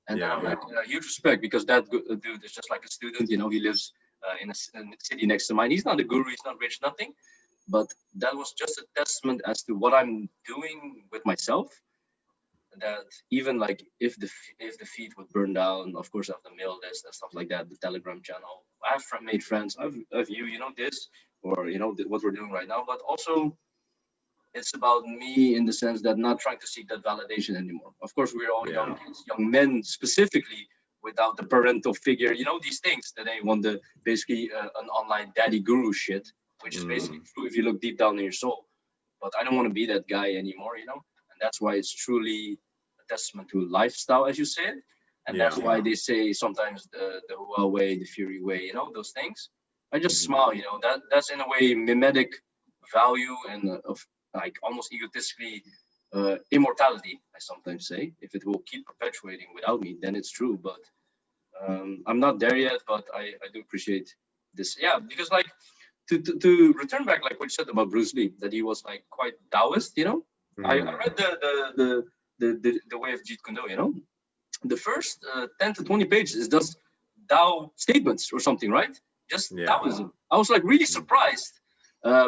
And then I'm like, huge respect, because that dude is just like a student, you know, he lives in a city next to mine. He's not a guru, he's not rich, nothing. But that was just a testament as to what I'm doing with myself. That even like if the feed would burn down, of course I have the mail list and stuff like that, the Telegram channel. I have made friends. I've you know this, or you know what we're doing right now. But also, it's about me in the sense that not trying to seek that validation anymore. Of course, we're all young kids, young men specifically, without the parental figure. You know, these things that they want the basically an online daddy guru shit, which is basically true if you look deep down in your soul. But I don't want to be that guy anymore, you know? And that's why it's truly a testament to lifestyle, as you said. And that's why they say sometimes the HOOA way, the Fury way, you know, those things. I just smile, you know, that's in a way mimetic value and of like almost egotistically immortality, I sometimes say. If it will keep perpetuating without me, then it's true. But I'm not there yet, but I do appreciate this. Yeah, because like to return back, like what you said about Bruce Lee, that he was like quite Taoist, you know. I read the way of Jeet Kune Do, you know. The first 10 to 20 pages is just Tao statements or something, right? Just Taoism. I was like really surprised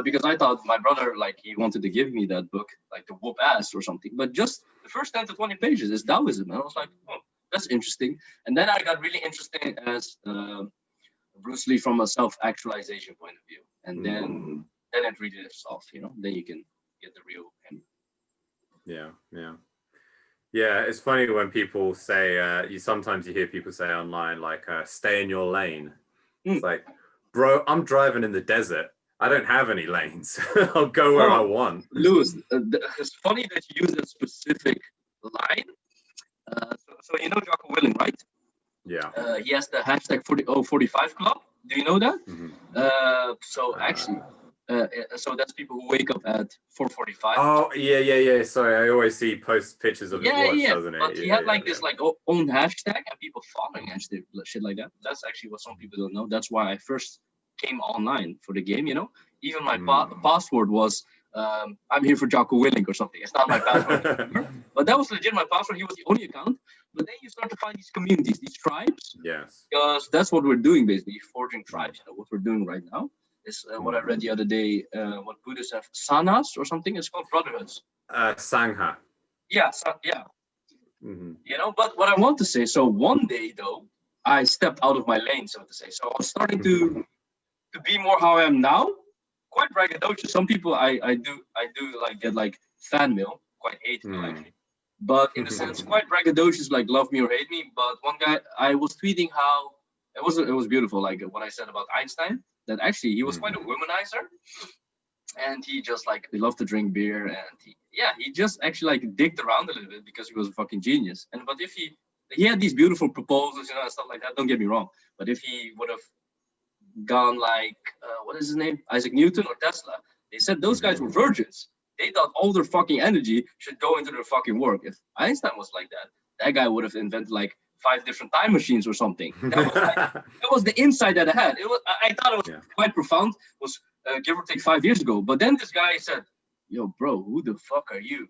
because I thought my brother, like, he wanted to give me that book, like to whoop ass or something. But just the first 10 to 20 pages is Taoism. And I was like, oh, that's interesting. And then I got really interested as Bruce Lee from a self-actualization point of view. And then it really lifts off, you know, then you can get the real him. Yeah, it's funny when people say, sometimes you hear people say online, like, stay in your lane. It's like, bro, I'm driving in the desert. I don't have any lanes. I'll go where I want. Lewis, it's funny that you use that specific line. So you know Jocko Willing, right? Yeah. He has the hashtag 45 club. Do you know that? So actually, So that's people who wake up at 4:45. Oh, yeah. Sorry, I always see post pictures of his watch, Yeah. doesn't But it? he Yeah, had like this like own hashtag and people following and shit like that. That's actually what some people don't know. That's why I first came online for the game. Even my password was I'm here for Jocko Willink or something. It's not my password anymore, but that was legit my password. He was the only account. But then you start to find these communities, these tribes. Yes. Because that's what we're doing basically, forging tribes. What we're doing right now is what I read the other day. What Buddhists have, sanas or something. It's called brotherhoods. Sangha. Yeah, yeah. But what I want to say. So one day though, I stepped out of my lane, so to say. So I was starting to be more how I am now. Quite braggadocious. Some people I do like get like fan mail, quite hateful actually. But in a sense, quite braggadocious, like love me or hate me. But one guy, I was tweeting how it was beautiful, like what I said about Einstein, that actually he was quite a womanizer, and he just like he loved to drink beer, and he just actually like digged around a little bit because he was a fucking genius. But if he had these beautiful proposals, and stuff like that. Don't get me wrong, but if he would have gone like what is his name, Isaac Newton or Tesla, they said those guys were virgins. They thought all their fucking energy should go into their fucking work. If Einstein was like that guy would have invented like 5 different time machines or something. That was the insight that I had. I thought it was quite profound. It was give or take 5 years ago. But then this guy said, "Yo, bro, who the fuck are you?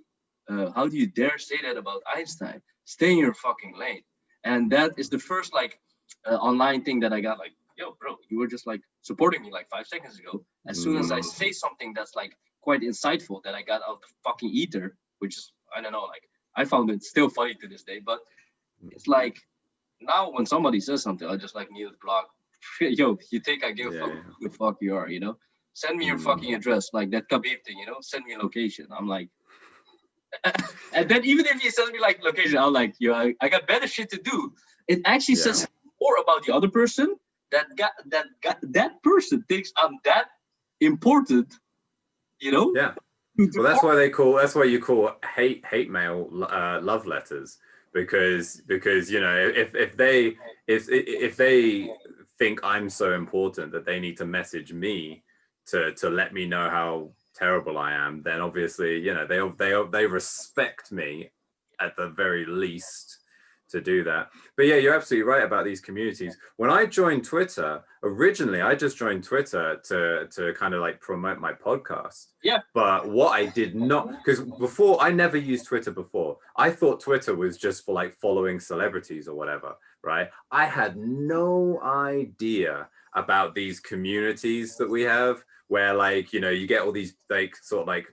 How do you dare say that about Einstein? Stay in your fucking lane." And that is the first like online thing that I got. Like, yo, bro, you were just like supporting me like 5 seconds ago. As soon as I say something that's like quite insightful that I got out of the fucking ether, which is, I don't know, like I found it still funny to this day, but it's like now when somebody says something, I just like mute block. Yo, you think I give a fuck who the fuck you are, Send me your fucking address, like that Khabib thing, send me a location. I'm like, and then even if he sends me like location, I'm like, yo, I got better shit to do. It actually says more about the other person that person thinks I'm that important. Yeah. Well, that's why you call hate mail love letters, because if they think I'm so important that they need to message me to let me know how terrible I am, then obviously they respect me at the very least to do that. But yeah, you're absolutely right about these communities. When I joined Twitter, originally I just joined Twitter to kind of like promote my podcast. Yeah. But what I did not, because before I never used Twitter before. I thought Twitter was just for like following celebrities or whatever, right? I had no idea about these communities that we have where like, you get all these like sort of like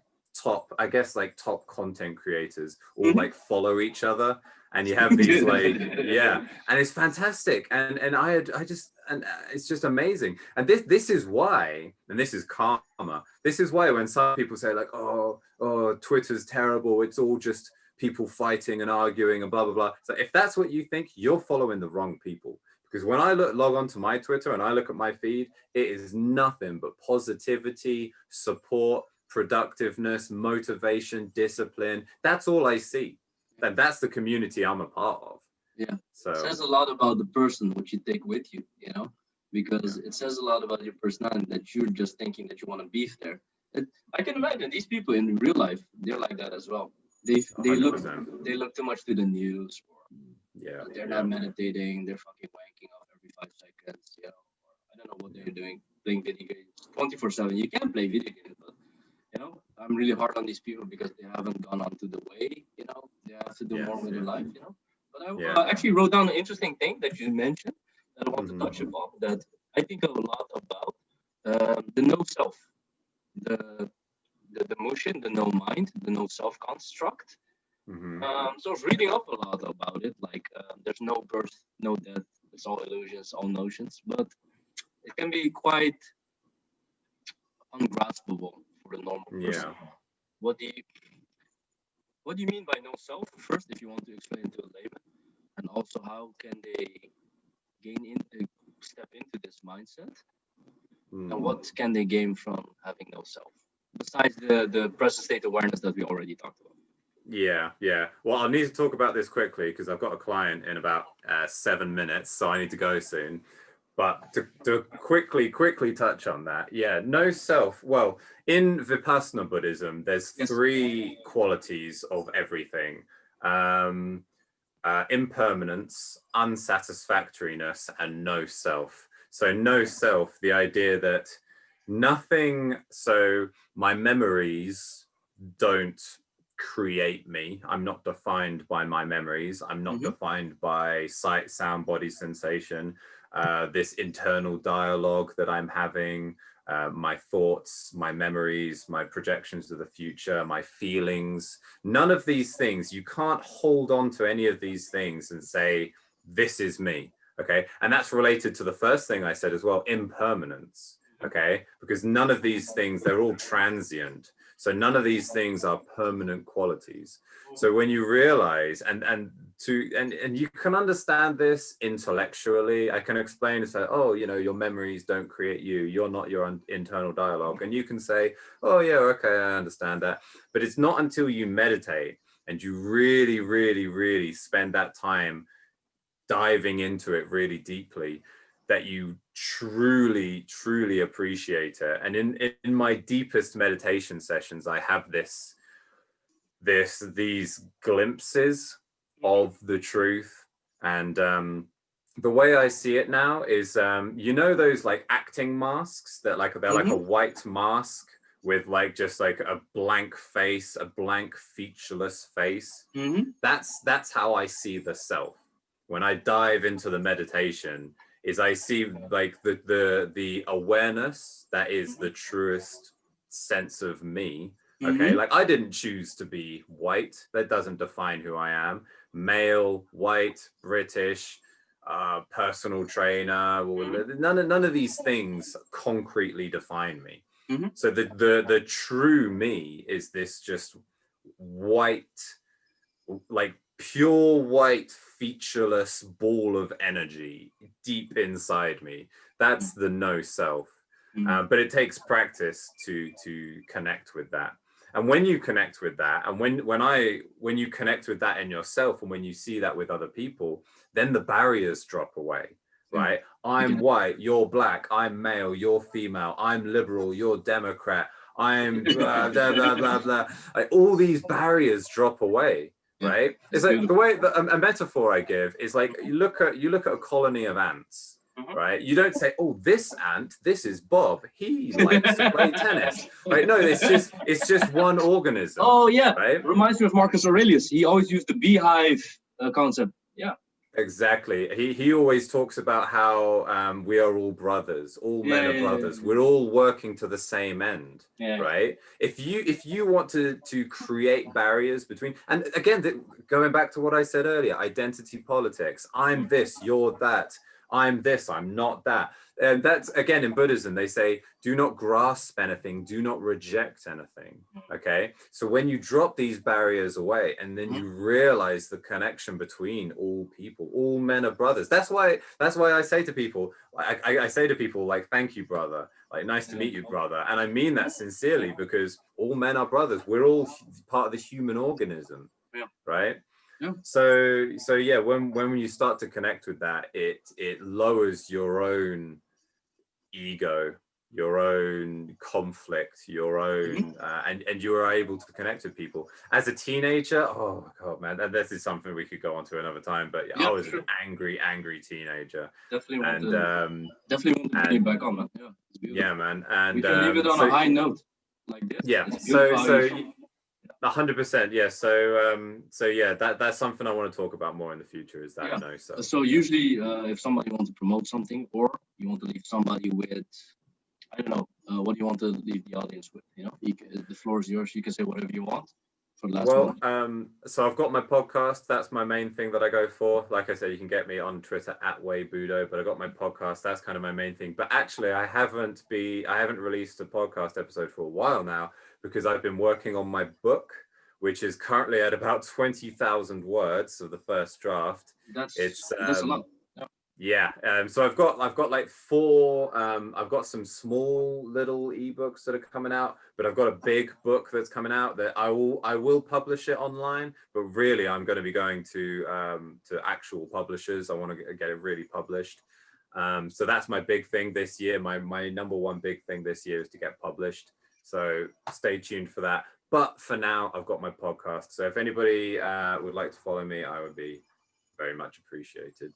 top content creators all like follow each other. And you have these like, and it's fantastic. And it's just amazing. And this is why, and this is karma. This is why when some people say like, oh, Twitter's terrible. It's all just people fighting and arguing and blah, blah, blah. So if that's what you think, you're following the wrong people. Because when I log on to my Twitter and I look at my feed, it is nothing but positivity, support, productiveness, motivation, discipline. That's all I see. And that's the community I'm a part of. Yeah. So it says a lot about the person what you take with you, because it says a lot about your personality that you're just thinking that you want to beef there. I can imagine these people in real life, they're like that as well. They look too much to the news, or they're not meditating, they're fucking wanking off every 5 seconds, or I don't know what they're doing, playing video games 24/7. You can't play video games, but I'm really hard on these people because they haven't gone on to the way, they have to do more with their life, But I actually wrote down an interesting thing that you mentioned that I want to touch upon, that I think a lot about the no self, the motion, the no mind, the no self construct. So I was reading up a lot about it, like there's no birth, no death, it's all illusions, all notions, but it can be quite ungraspable for the normal person. What do you mean by no self? First, if you want to explain to a layman, and also how can they step into this mindset, and what can they gain from having no self, besides the present state awareness that we already talked about? Yeah. Well, I need to talk about this quickly because I've got a client in about 7 minutes, so I need to go soon. But to quickly touch on that, yeah, no self. Well, in Vipassana Buddhism, there's three qualities of everything. Impermanence, unsatisfactoriness, and no self. So no self, the idea that nothing, so my memories don't create me. I'm not defined by my memories. I'm not defined by sight, sound, body sensation, this internal dialogue that I'm having, my thoughts, my memories, my projections of the future, my feelings. None of these things, you can't hold on to any of these things and say, this is me. Okay. And that's related to the first thing I said as well, impermanence. Okay. Because none of these things, they're all transient. So none of these things are permanent qualities. So when you realize, and you can understand this intellectually, I can explain and say, oh, you know, your memories don't create you. You're not your internal dialogue. And you can say, oh yeah, okay, I understand that. But it's not until you meditate and you really, really, really spend that time diving into it really deeply that you truly, truly appreciate it. And in my deepest meditation sessions, I have these glimpses of the truth. And the way I see it now is, you know, those like acting masks that like, they're like a white mask with like just like a blank face, a blank featureless face. That's how I see the self. When I dive into the meditation, is I see like the awareness that is the truest sense of me. Okay, like I didn't choose to be white. That doesn't define who I am. Male, white, British, personal trainer. None of these things concretely define me. So the true me is this just white, like pure white, featureless ball of energy deep inside me. That's the no self. But it takes practice to connect with that. And when you connect with that, and when you connect with that in yourself, and when you see that with other people, then the barriers drop away, right? I'm white, you're black, I'm male, you're female, I'm liberal, you're Democrat, I'm blah, blah, blah, blah, blah. Like all these barriers drop away, right? It's like the way that a metaphor I give is like, you look at a colony of ants. Right, you don't say, "Oh, this ant, this is Bob. He likes to play tennis." Right? No, it's just one organism. Oh yeah, right. Reminds me of Marcus Aurelius. He always used the beehive concept. Yeah. Exactly. He always talks about how we are all brothers. All men are brothers. We're all working to the same end. Right. If you want to create barriers between, and again, going back to what I said earlier, identity politics. I'm this. You're that. I'm this, I'm not that. And that's, again, in Buddhism, they say, do not grasp anything, do not reject anything, okay? So when you drop these barriers away and then you realize the connection between all people, all men are brothers. That's why I say to people, I say to people like, thank you, brother. Like, nice to meet you, brother. And I mean that sincerely because all men are brothers. We're all part of the human organism, right? So yeah, when you start to connect with that, it lowers your own ego, your own conflict, your own and you are able to connect with people. As a teenager, oh my god, man, and this is something we could go on to another time, but I was an angry teenager. Definitely want to bring it back on, man. Yeah, man. And we can leave it on a high note like this. Yeah. So 100%, yeah. So yeah, that's something I want to talk about more in the future. Is that no? So usually, if somebody wants to promote something, or you want to leave somebody with, I don't know, what do you want to leave the audience with? You know, the floor is yours. You can say whatever you want. For the last one. So I've got my podcast. That's my main thing that I go for. Like I said, you can get me on Twitter @WayBudo, but I got my podcast. That's kind of my main thing. But actually, I haven't released a podcast episode for a while now, because I've been working on my book, which is currently at about 20,000 words of the first draft. That's a lot. Yeah. So I've got like 4. I've got some small little ebooks that are coming out, but I've got a big book that's coming out that I will publish it online. But really, I'm going to be going to actual publishers. I want to get it really published. So that's my big thing this year. My number one big thing this year is to get published. So stay tuned for that. But for now, I've got my podcast. So if anybody would like to follow me, I would be very much appreciated.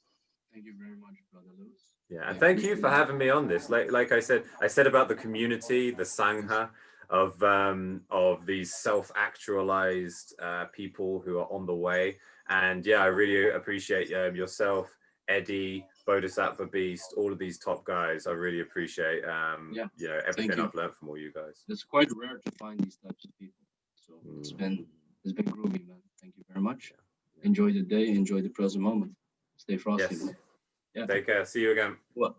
Thank you very much, Brother Lewis. Yeah, and thank you for having me on this. Like I said about the community, the Sangha of these self-actualized people who are on the way. And yeah, I really appreciate yourself, Eddie, Bodhisattva Beast, all of these top guys. I really appreciate everything I've learned from all you guys. It's quite rare to find these types of people. So it's been groovy, man. Thank you very much. Enjoy the day, enjoy the present moment. Stay frosty. Yes. Man. Yeah. Take care. See you again. What?